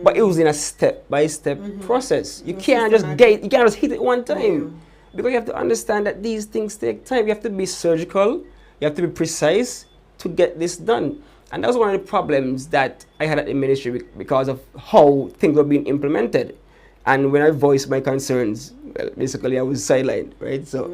But it was in a step-by-step process. You can't just hit it one time. Because you have to understand that these things take time. You have to be surgical. You have to be precise to get this done. And that was one of the problems that I had at the ministry because of how things were being implemented. And when I voiced my concerns, well, basically I was sidelined, right? So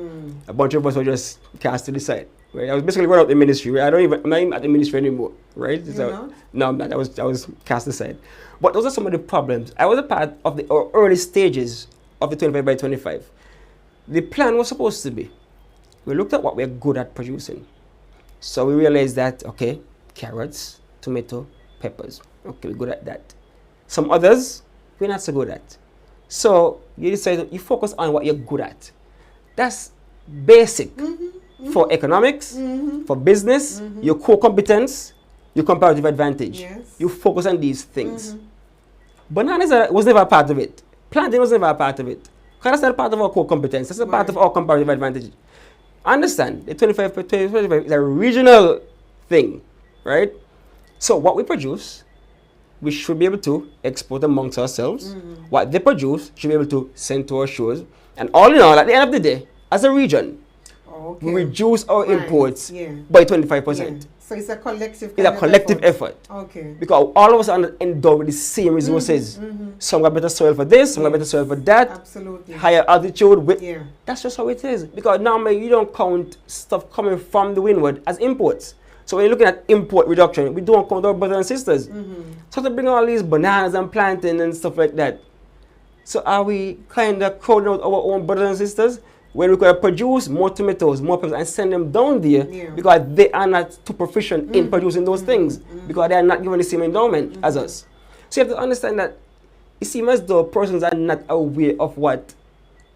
a bunch of us were just cast to the side. Right? I was basically run out of the ministry. I'm not even at the ministry anymore, right? So, no, I'm not. I was cast aside. But those are some of the problems. I was a part of the early stages of the 25 by 25. The plan was supposed to be, we looked at what we're good at producing. So we realized that, okay, carrots, tomato, peppers. Okay, we're good at that. Some others, we're not so good at. So you decide you focus on what you're good at. That's basic for economics, for business, your core competence, your comparative advantage. Yes. You focus on these things. Bananas was never a part of it. Planting was never a part of it. Because that's not part of our core competence. That's a part of our comparative advantage. Understand, the 25 by 25 is a regional thing, right? So what we produce, we should be able to export amongst ourselves. What they produce, should be able to send to our shores. And all in all, at the end of the day, as a region, we reduce our imports by 25%. So it's a collective effort. Okay. Because all of us are endowed with the same resources. Some got better soil for this, some got better soil for that. Absolutely. Higher altitude. That's just how it is. Because normally you don't count stuff coming from the windward as imports. So when you're looking at import reduction, we don't count our brothers and sisters. So to bring all these bananas and plantain and stuff like that, So are we kind of crowding out our own brothers and sisters when we could produce more tomatoes, more peppers, and send them down there because they are not too proficient in producing those things because they are not given the same endowment as us. So you have to understand that it seems as though persons are not aware of what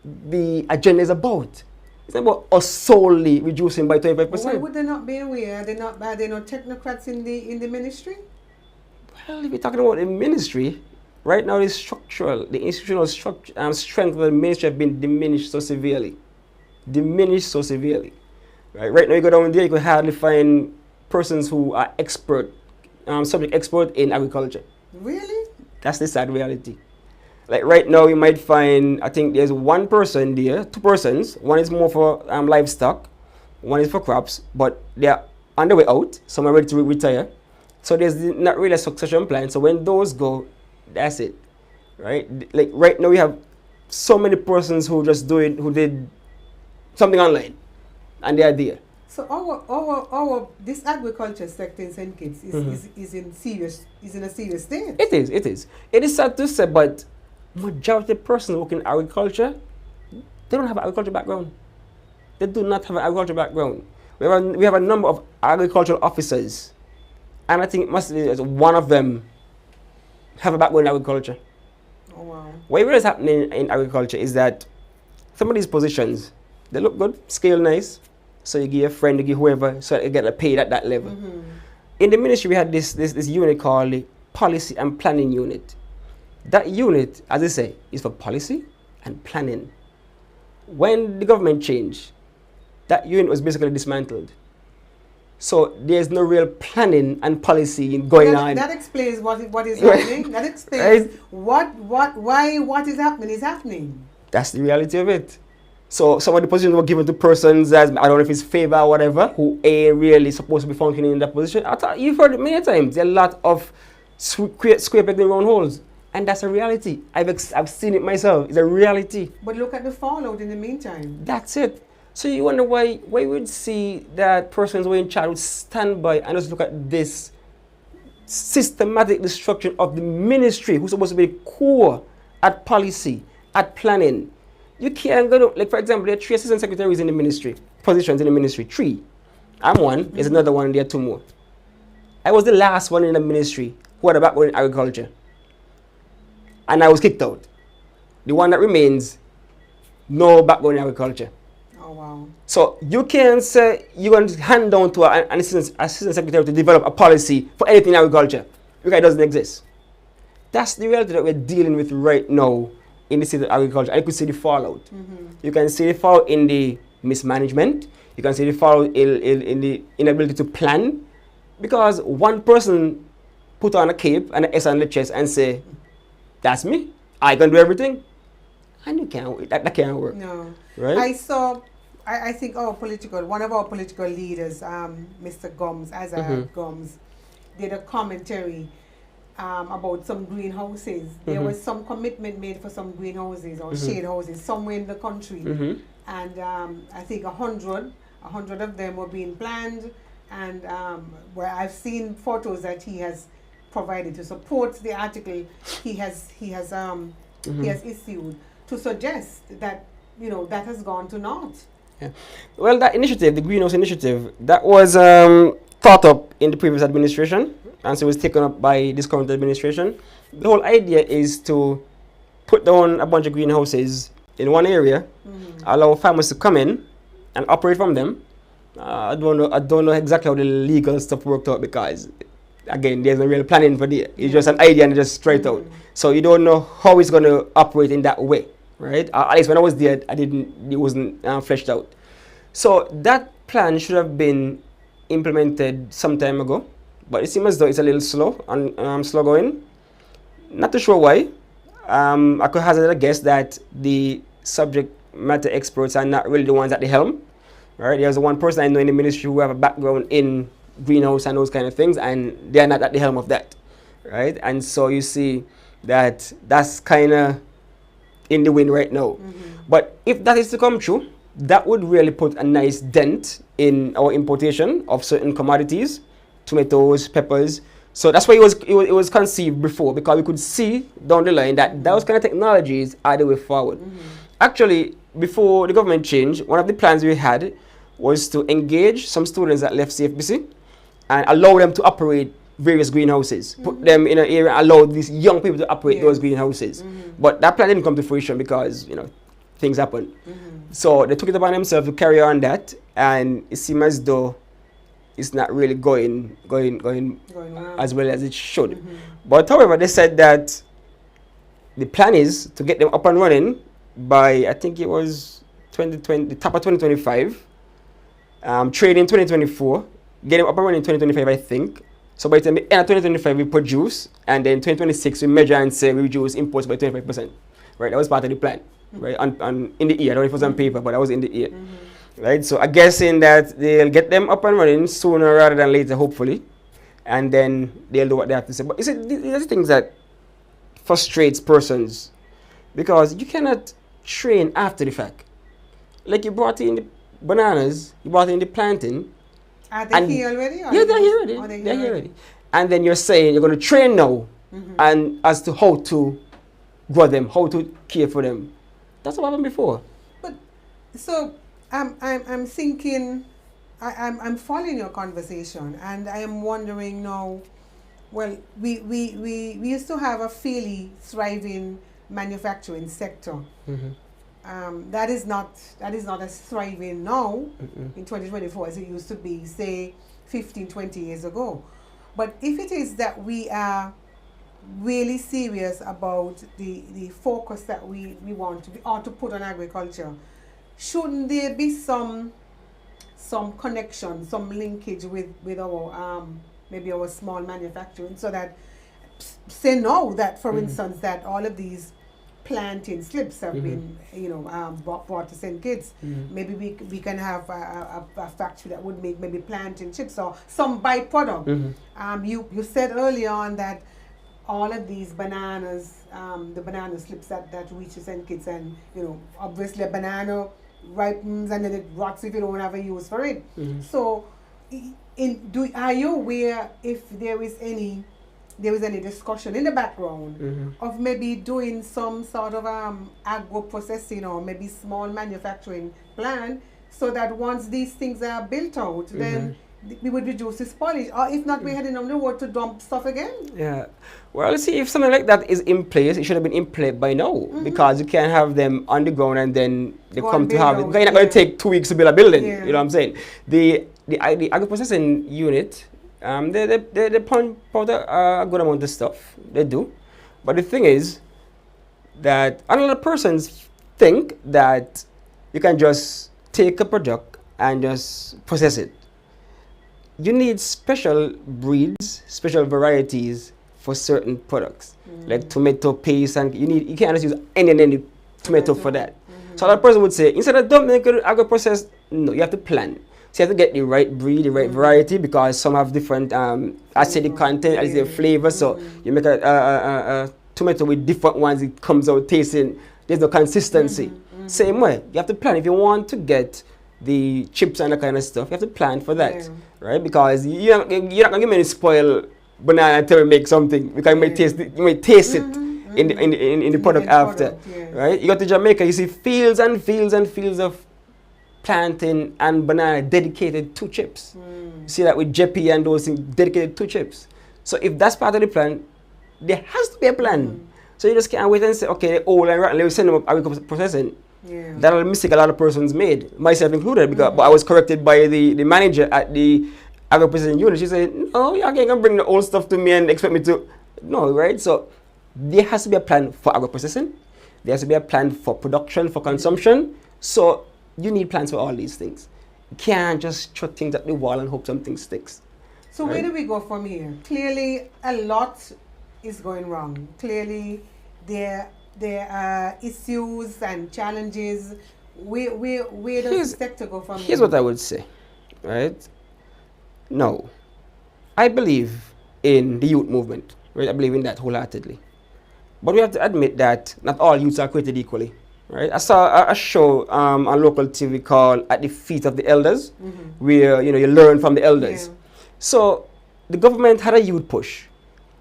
the agenda is about. It's not about us solely reducing by 25%. Why would they not be aware? Are they not technocrats in the ministry? Well, if you're talking about the ministry, right now the structural, the institutional strength of the ministry have been diminished so severely. Right now you go down there, you can hardly find persons who are subject expert in agriculture. Really? That's the sad reality. Like right now, you might find, I think there's one person there, two persons. One is more for livestock, one is for crops, but they're on the way out. Some are ready to retire. So there's not really a succession plan. So when those go, that's it, right? Like right now, we have so many persons who did something online, and they are there. So our this agriculture sector in St. Kitts is in a serious state. It is. It is sad to say, but majority of persons working in agriculture, they don't have an agriculture background. They do not have an agriculture background. We have a number of agricultural officers, and I think it must be one of them have a background in agriculture. Oh wow! What is happening in agriculture is that some of these positions, they look good, scale nice, so you give your friend, you give whoever, so you get paid at that level. In the ministry, we had this unit called the Policy and Planning Unit. That unit, as I say, is for policy and planning. When the government changed, that unit was basically dismantled. So there's no real planning and policy going on. That explains what is happening. That explains why what is happening. That's the reality of it. So some of the positions were given to persons as, I don't know if it's favor or whatever, who ain't really supposed to be functioning in that position. You've heard it many times. There are a lot of square peg in round holes. And that's a reality. I've seen it myself. It's a reality. But look at the fallout in the meantime. That's it. So you wonder why we would see that persons who are in charge would stand by and just look at this systematic destruction of the ministry, who's supposed to be the core at policy, at planning. You can't go to, like for example, there are 3 assistant secretaries in the ministry, positions in the ministry, 3. I'm one, there's another one, there are 2 more. I was the last one in the ministry who had a background in agriculture. And I was kicked out. The one that remains, no background in agriculture. Oh, wow. So you can't say you're going to hand down to an assistant secretary to develop a policy for anything in agriculture because it doesn't exist. That's the reality that we're dealing with right now in the state of agriculture. And you could see the fallout. You can see the fallout in the mismanagement. You can see the fallout in the inability to plan, because one person put on a cape and an S on the chest and say, that's me, I can do everything. And you can't, that can't work. No. Right? I think one of our political leaders, Mr. Gums, Gums, did a commentary about some greenhouses. There was some commitment made for some greenhouses or shade houses somewhere in the country. And I think 100 of them were being planned. And where I've seen photos that he has provided to support the article he has issued to suggest that that has gone to naught. Yeah. Well, that initiative, the Greenhouse Initiative, that was thought up in the previous administration, and so it was taken up by this current administration. The whole idea is to put down a bunch of greenhouses in one area, allow farmers to come in and operate from them. I don't know exactly how the legal stuff worked out, because again, there's no real planning for that. It's just an idea and just straight out. So you don't know how it's going to operate in that way, right? At least when I was there, it wasn't fleshed out. So that plan should have been implemented some time ago, but it seems as though it's a little slow and slow going. Not too sure why. I could hazard a guess that the subject matter experts are not really the ones at the helm, right? There's one person I know in the ministry who have a background in greenhouse and those kind of things, and they're not at the helm of that, right? And so you see that that's kind of in the wind right now. But if that is to come true, that would really put a nice dent in our importation of certain commodities, tomatoes, peppers, So that's why it was conceived before, because we could see down the line that those kind of technologies are the way forward. Actually, before the government change, one of the plans we had was to engage some students that left CFBC and allow them to operate various greenhouses, put them in an area, allow these young people to operate those greenhouses. But that plan didn't come to fruition because, you know, things happen. So they took it upon themselves to carry on that, and it seems as though it's not really going as well as it should. But however, they said that the plan is to get them up and running by, I think it was 2020, the top of 2025, training 2024, get them up and running in 2025, I think. So by the time the end of 2025 we produce, and then 2026 we measure and say we reduce imports by 25%. Right, that was part of the plan. Right, on in the year. I don't know if it was on paper, but that was in the year. Right, so I'm guessing that they'll get them up and running sooner rather than later, hopefully, and then they'll do what they have to say. But there's things that frustrates persons, because you cannot train after the fact. Like, you brought in the bananas, you brought in the planting. Are they here already? Yeah, they're here already. They're here already. And then you're saying you're going to train now, and as to how to grow them, how to care for them. That's what happened before. But so I'm thinking, I'm following your conversation, and I am wondering now. Well, we used to have a fairly thriving manufacturing sector. That is not as thriving now in 2024 as it used to be, say, 15, 20 years ago. But if it is that we are really serious about the focus that we ought to put on agriculture, shouldn't there be some connection, some linkage with our maybe our small manufacturing, so that, say now that, for instance, that all of these planting slips have been, you know, brought to St. Kitts. Maybe we can have a factory that would make maybe planting chips or some byproduct. You said earlier on that all of these bananas, the banana slips that reach to St. Kitts, and, you know, obviously a banana ripens and then it rots if you don't have a use for it. So, are you aware if there is any discussion in the background of maybe doing some sort of agro-processing or maybe small manufacturing plan, so that once these things are built out, then we would reduce the spoilage, or if not, we're heading on the road to dump stuff again? Yeah. Well, see, if something like that is in place, it should have been in place by now, because you can't have them on the ground and then they come to have it. You're not going to take 2 weeks to build a building. You know what I'm saying? The agro-processing unit, they pump out a good amount of stuff. They do. But the thing is that a lot of persons think that you can just take a product and just process it. You need special breeds, special varieties for certain products, like tomato paste, and you can't just use any tomato for that. So that person would say, instead of don't make it agro-process, no, you have to plan. So you have to get the right breed, the right variety, because some have different acidic content, as their flavor. So you make a tomato with different ones, it comes out tasting, there's no consistency. Same way, you have to plan. If you want to get the chips and that kind of stuff, you have to plan for that, right? Because you're not going to give me any spoiled banana until you make something, because you may taste it in the product after, right? You go to Jamaica, you see fields and fields and fields of plantain and banana dedicated to chips. You see that with Jeppy and those things dedicated to chips. So if that's part of the plan, there has to be a plan. So you just can't wait and say, okay, they're old and rotten, let's send them up agricultural-processing. That's a mistake a lot of persons made, myself included, because but I was corrected by the manager at the agro-processing unit. She said, no, you can't bring the old stuff to me and expect me to. No, right? So there has to be a plan for agro-processing. There has to be a plan for production, for consumption. So you need plans for all these things. You can't just throw things at the wall and hope something sticks. So where do we go from here? Clearly, a lot is going wrong. Clearly, there are issues and challenges. Where does the sector go from here? Here's what I would say, right? No, I believe in the youth movement, right? I believe in that wholeheartedly. But we have to admit that not all youths are created equally, right? I saw a show on local TV called At the Feet of the Elders, where you learn from the elders. So the government had a youth push,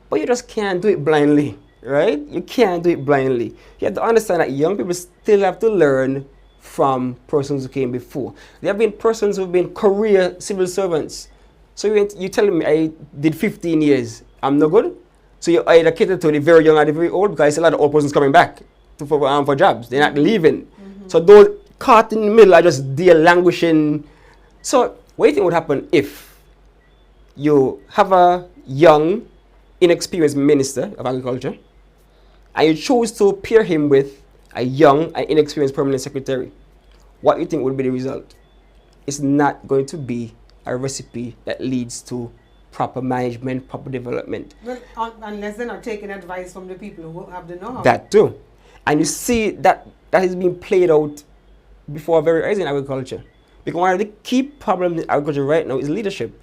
but you just can't do it blindly, right? You can't do it blindly. You have to understand that young people still have to learn from persons who came before. There have been persons who have been career civil servants. So you telling me I did 15 years, I'm no good? So you either cater to the very young or the very old, because a lot of old persons coming back for jobs. They're not leaving. So those caught in the middle are just there languishing. So what do you think would happen if you have a young, inexperienced minister of agriculture and you choose to pair him with a young and inexperienced permanent secretary? What do you think would be the result? It's not going to be a recipe that leads to proper management, proper development. Well, unless they're not taking advice from the people who have the know-how. That too. And you see that is being played out before very early in agriculture. Because one of the key problems in agriculture right now is leadership.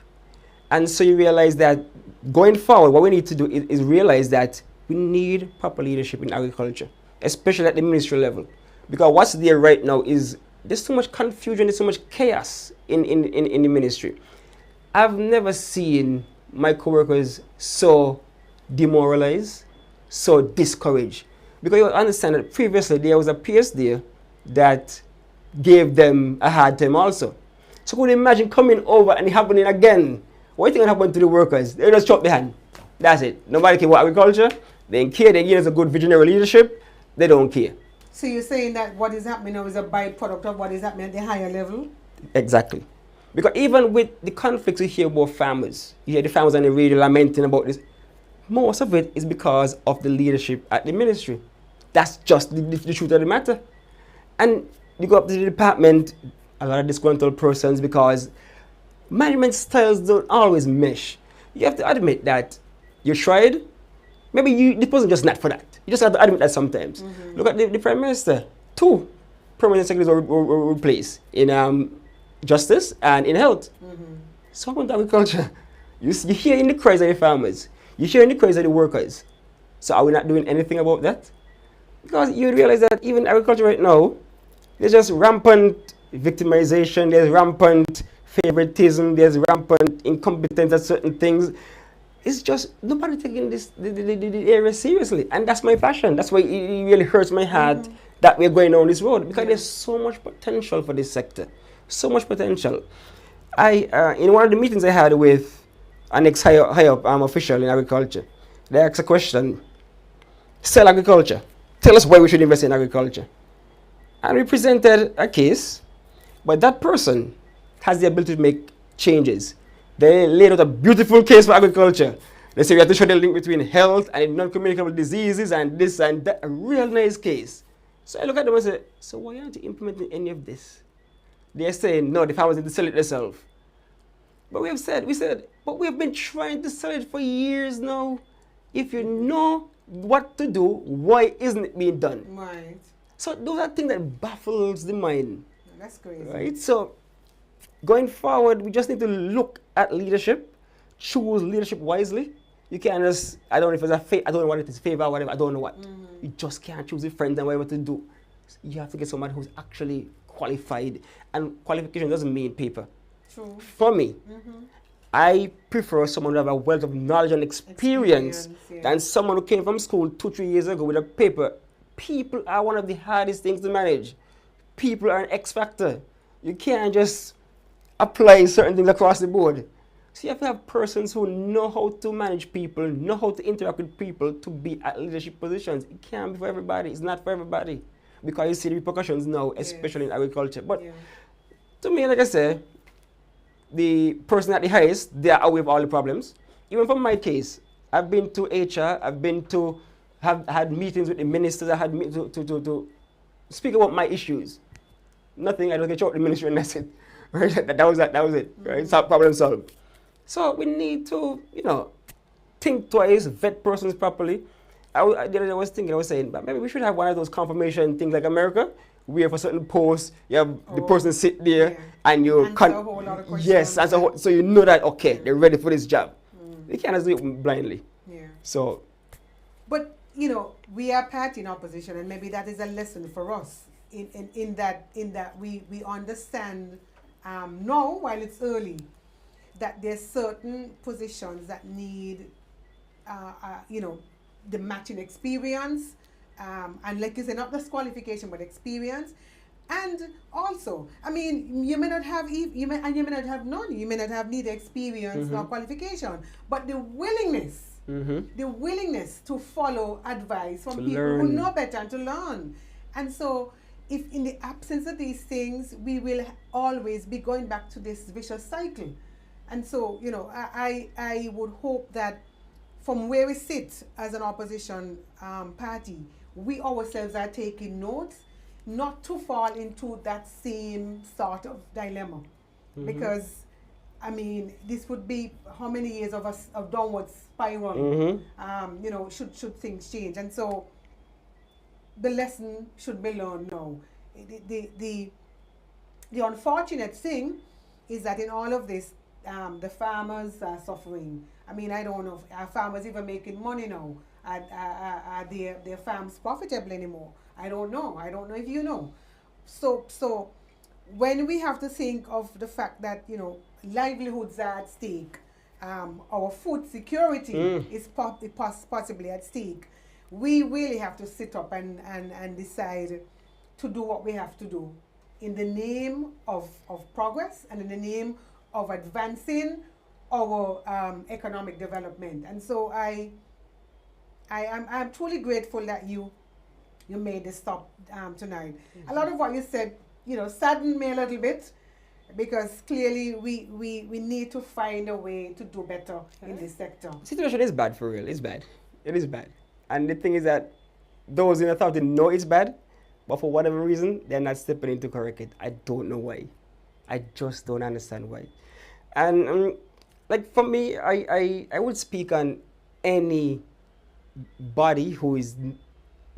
And so you realize that going forward, what we need to do is realize that we need proper leadership in agriculture, especially at the ministry level. Because what's there right now is there's so much confusion, there's so much chaos in the ministry. I've never seen my coworkers so demoralized, so discouraged. Because you understand that previously there was a PS there that gave them a hard time also. So could you imagine coming over and it happening again? What do you think will happen to the workers? They just chop their hand. That's it. Nobody care about agriculture. They don't care. They give us a good visionary leadership. They don't care. So you're saying that what is happening now is a byproduct of what is happening at the higher level? Exactly. Because even with the conflicts we hear about farmers, you hear the farmers on the radio lamenting about this, most of it is because of the leadership at the ministry. That's just the truth of the matter. And you go up to the department, a lot of disgruntled persons, because management styles don't always mesh. You have to admit that you tried. Maybe this person just not for that. You just have to admit that sometimes. Look at the Prime Minister. 2 permanent secretaries were replaced in justice and in health. So what about agriculture? You hear in the cries of the farmers. You hear in the cries of the workers. So are we not doing anything about that? Because you realize that even agriculture right now, there's just rampant victimization, there's rampant favoritism, there's rampant incompetence at certain things. It's just nobody taking the area seriously. And that's my passion. That's why it really hurts my heart that we're going down this road, because there's so much potential for this sector. So much potential. In one of the meetings I had with an ex-high up official in agriculture, they asked a question: sell agriculture. Tell us why we should invest in agriculture. And we presented a case, but that person has the ability to make changes. They laid out a beautiful case for agriculture. They say we have to show the link between health and non-communicable diseases and this and that. A real nice case. So I look at them and say, so why aren't you implementing any of this? They're saying, no, the farmers need to sell it themselves. But we said, but we have been trying to sell it for years now. If you know what to do, why isn't it being done? Right. So those are things that baffles the mind. That's crazy. Right? So going forward, we just need to look at leadership, choose leadership wisely. You can't just, I don't know if it's I don't know what it is, favor or whatever, I don't know what. You just can't choose your friends and whatever to do. You have to get somebody who's actually qualified. And qualification doesn't mean paper. True. For me, I prefer someone who have a wealth of knowledge and experience than someone who came from school 2-3 years ago with a paper. People are one of the hardest things to manage. People are an X factor. You can't just apply certain things across the board. So you have to have persons who know how to manage people, know how to interact with people to be at leadership positions. It can't be for everybody. It's not for everybody. Because you see the repercussions now, especially in agriculture. But to me, like I said, the person at the highest, they are aware of all the problems. Even from my case, I've been to HR, I've been to, have had meetings with the ministers, I had to speak about my issues. Nothing, I don't get out the ministry and that's it. Right? That was it. Right? So problem solved. So we need to, think twice, vet persons properly. I was saying, but maybe we should have one of those confirmation things like America, where for certain posts, you have the person sit there and you answer a whole lot of questions. Yes, so you know that, okay, they're ready for this job. They can't just do it blindly. Yeah. So. But, we are party in opposition, and maybe that is a lesson for us in that we understand now while it's early that there's certain positions that need, the matching experience, and like you said, not just qualification but experience. And also, I mean, you may not have you may not have none. You may not have neither experience nor qualification, but the willingness to follow advice from people who know better and to learn. And so, if in the absence of these things, we will always be going back to this vicious cycle. And so, I would hope that from where we sit as an opposition party, we ourselves are taking notes, not to fall into that same sort of dilemma. Because, I mean, this would be how many years of downward spiral, should things change. And so the lesson should be learned now. The unfortunate thing is that in all of this, the farmers are suffering. I mean, I don't know if are farmers even making money now. Are their farms profitable anymore? I don't know. I don't know if you know. So when we have to think of the fact that, livelihoods are at stake, our food security is possibly at stake, we really have to sit up and decide to do what we have to do in the name of progress and in the name of advancing our economic development. And so I'm truly grateful that you made this stop tonight. A lot of what you said, saddened me a little bit, because clearly we need to find a way to do better in this sector. The situation is bad, for real. It's bad. It is bad. And the thing is that those in authority know it's bad, but for whatever reason, they're not stepping in to correct it. I don't know why. I just don't understand why. And like for me, I would speak on any body who is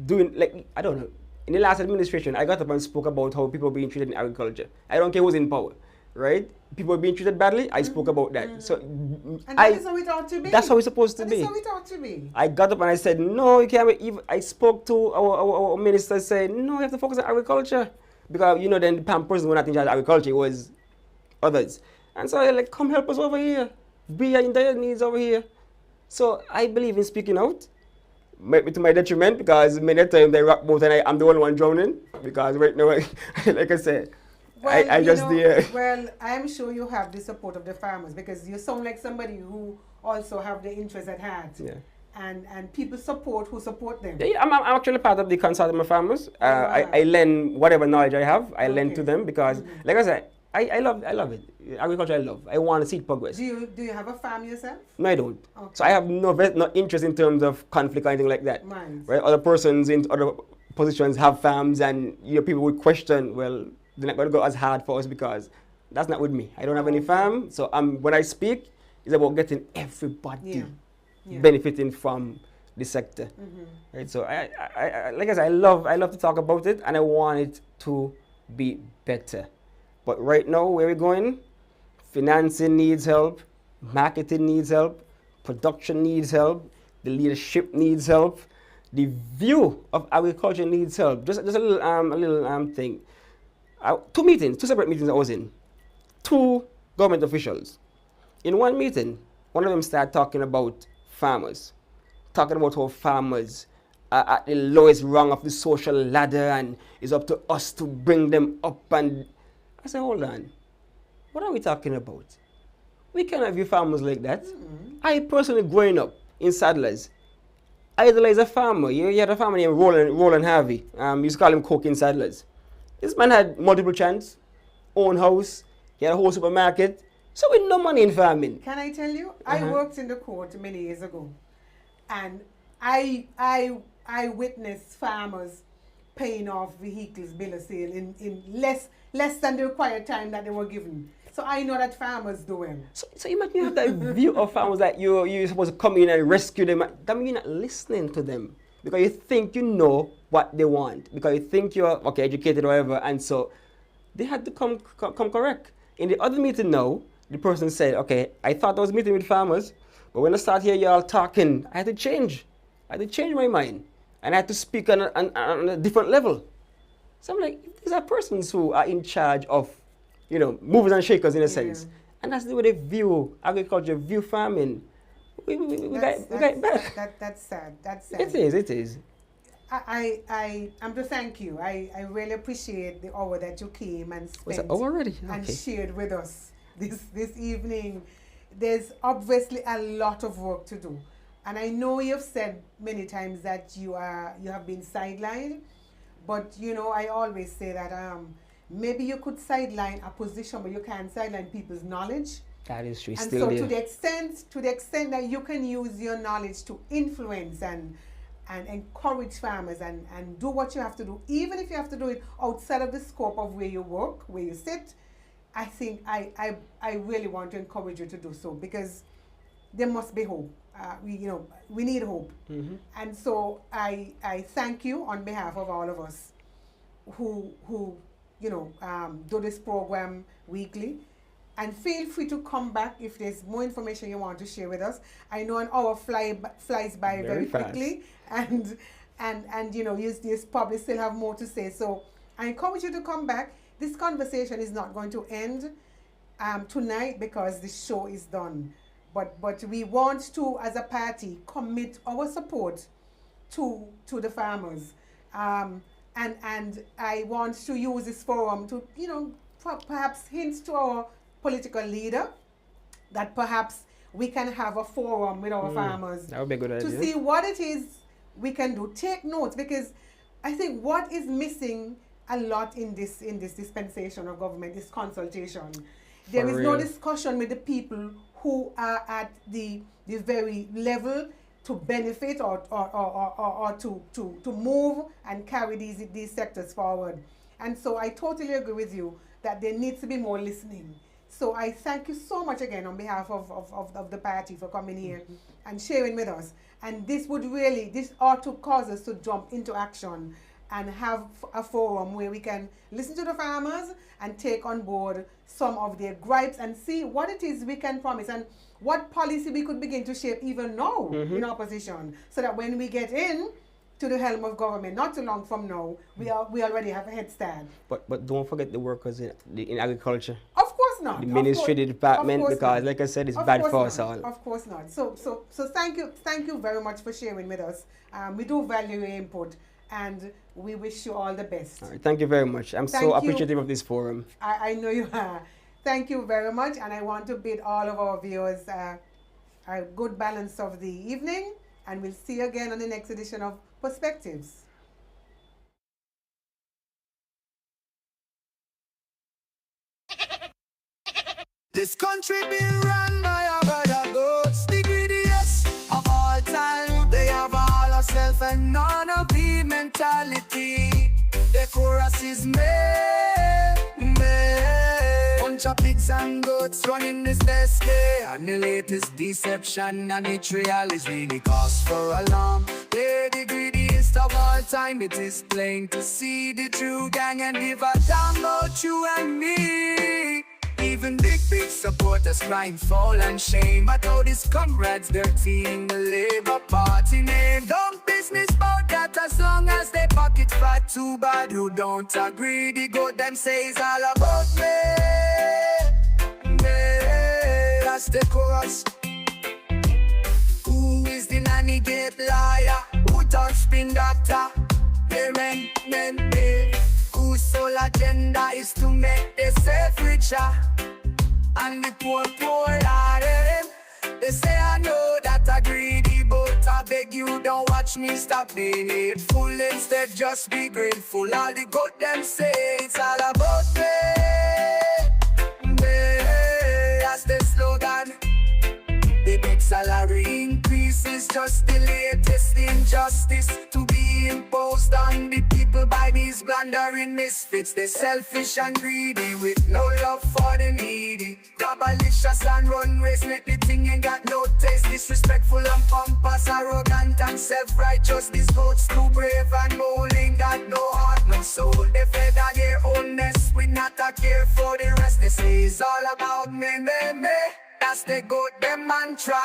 doing, like, I don't know. In the last administration, I got up and spoke about how people are being treated in agriculture. I don't care who's in power, right? People are being treated badly. I spoke about that. So and that is how it ought to be. That's how it's supposed to be. That's how it ought to be. I got up and I said, no, you can't. I spoke to our minister, said, no, you have to focus on agriculture. Because, then the PAM person who not in charge of agriculture, it was others. And so I like, come help us over here. Be in dire needs over here. So I believe in speaking out. Might be to my detriment, because many times they rock boat and I'm the only one drowning, because right now, like I said, well, well, I'm sure you have the support of the farmers, because you sound like somebody who also have the interest at heart. Yeah. And people who support them. Yeah, I'm actually part of the consortium of farmers. I lend whatever knowledge I have, I lend to them, because like I said, I love it. Agriculture I love. I want to see it progress. Do you have a farm yourself? No, I don't. Okay. So I have no interest in terms of conflict or anything like that. Right? Other persons in other positions have farms, and people would question, well, they're not going to go as hard for us, because that's not with me. I don't have any farm. So when I speak, it's about getting everybody benefiting from the sector. Right? So I like I said, I love to talk about it, and I want it to be better. But right now, where we're going, financing needs help, marketing needs help, production needs help, the leadership needs help, the view of agriculture needs help. Just a little thing. Two separate meetings I was in. Two government officials. In one meeting, one of them started talking about farmers, talking about how farmers are at the lowest rung of the social ladder, and it's up to us to bring them up. And I said, hold on, what are we talking about? We cannot view farmers like that. I personally, growing up in Sadlers, idolized a farmer. You had a farmer named Roland Harvey. Used to call him Coke in Sadlers. This man had multiple chance, own house, he had a whole supermarket. So with no money in farming. Can I tell you? I worked in the court many years ago, and I witnessed farmers paying off vehicles bill of sale in less than the required time that they were given. So I know that farmers do well. So imagine you have that view of farmers that you're supposed to come in and rescue them. That means you're not listening to them, because you think you know what they want, because you think you're educated or whatever, and so they had to come correct. In the other meeting now, the person said, okay, I thought I was meeting with farmers, but when I start here y'all talking, I had to change. I had to change my mind, and I had to speak on a different level. So I'm like, these are persons who are in charge of, movers and shakers in a sense. And that's the way they view agriculture, view farming. We got bad. That's sad. That's sad. It is. I'm to thank you. I really appreciate the hour that you came and Was it spent over already? and Okay. shared with us this evening. There's obviously a lot of work to do. And I know you've said many times that you have been sidelined, but you know, I always say that maybe you could sideline a position, but you can't sideline people's knowledge. That is true. And Still so there. to the extent that you can use your knowledge to influence and encourage farmers and do what you have to do, even if you have to do it outside of the scope of where you work, where you sit, I think I really want to encourage you to do so, because there must be hope. We need hope. Mm-hmm. And so I thank you on behalf of all of us who do this program weekly. And feel free to come back if there's more information you want to share with us. I know an hour flies by very quickly, and you probably still have more to say. So I encourage you to come back. This conversation is not going to end tonight because the show is done. But we want to, as a party, commit our support to the farmers. And I want to use this forum to, perhaps hint to our political leader that perhaps we can have a forum with our farmers. That would be a good idea. To see what it is we can do. Take notes, because I think what is missing a lot in this dispensation of government, this consultation, there is no discussion with the people who are at the very level to benefit or to move and carry these sectors forward. And so I totally agree with you that there needs to be more listening. So I thank you so much again on behalf of the party for coming here and sharing with us. And this ought to cause us to jump into action and have a forum where we can listen to the farmers and take on board some of their gripes and see what it is we can promise and what policy we could begin to shape even now in opposition, so that when we get in to the helm of government, not too long from now, we already have a head start. But don't forget the workers in agriculture. Of course not. The ministry, the department, because not. like I said, it's bad for us all. Of course not. So thank you very much for sharing with us. We do value your input, and we wish you all the best. All right, thank you very much. I'm so appreciative of this forum. I know you are. Thank you very much, and I want to bid all of our viewers a good balance of the evening, and we'll see you again on the next edition of Perspectives. This country been run by a brother goats, the greediest of all time. They have all a self and none of the mentality. The chorus is me. Bunch of pigs and goats running this desk, and the latest deception and it real is really cause for alarm. They're the greediest of all time. It is plain to see the true gang and give a damn about you and me. Even big supporters crying foul and shame at how these comrades dirty in the Labour Party name. Don't business about that as long as they pocket fat. Too bad who don't agree. The goat them say it's all about me. That's the chorus. Who is the nanny gate liar? Who don't spin doctor? Men, whose sole agenda is to make themselves richer and the poor harder. They say I know that I greedy, but I beg you don't watch me stop being hateful. Instead just be grateful. All the good them say it's all about me. That's the slogan. The big salary increase is just the latest injustice to be imposed on the people by these blundering misfits. They're selfish and greedy with no love for the needy. Cabalicious and run race, make the thing ain't got no taste. Disrespectful and pompous, arrogant and self-righteous. These goats too brave and bold, ain't got no heart, no soul. They fed on their own mess, we not a care for the rest. They say it's all about me. That's the goat, them mantra.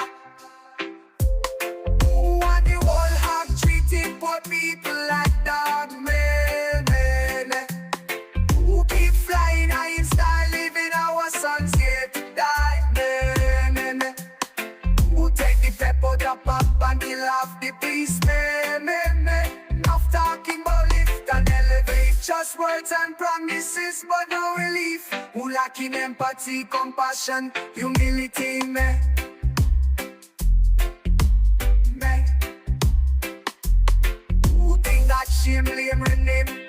Who want the whole hog treating poor people like dog men? Who keep flying high and start living our sons here to die? Just words and promises, but no relief. Who lacking empathy, compassion, humility, me. Who think that shame, lame, rename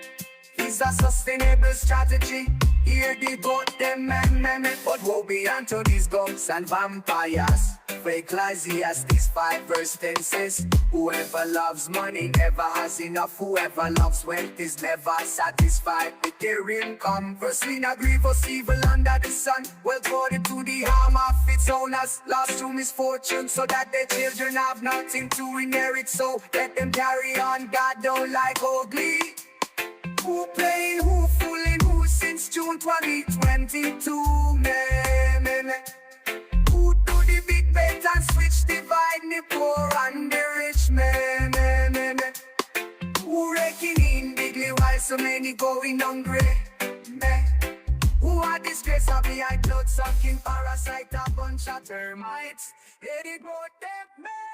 is a sustainable strategy? Hear the goat, them men, but woe be unto these ghosts and vampires. Ecclesiastes 5 verse 10 says, whoever loves money never has enough. Whoever loves wealth is never satisfied with their income. Firstly, not grievous evil under the sun. Wealth brought it to the harm of its owners, lost to misfortune, so that their children have nothing to inherit. So let them carry on, God don't like ugly. Who playing, who fooling, who since June 2022, me. Who do the big bet and switch, divide the poor and the rich, me. Who raking in bigly while so many going hungry, me. Who are disgrace of behind blood sucking parasite, a bunch of termites. Let it go, them, me.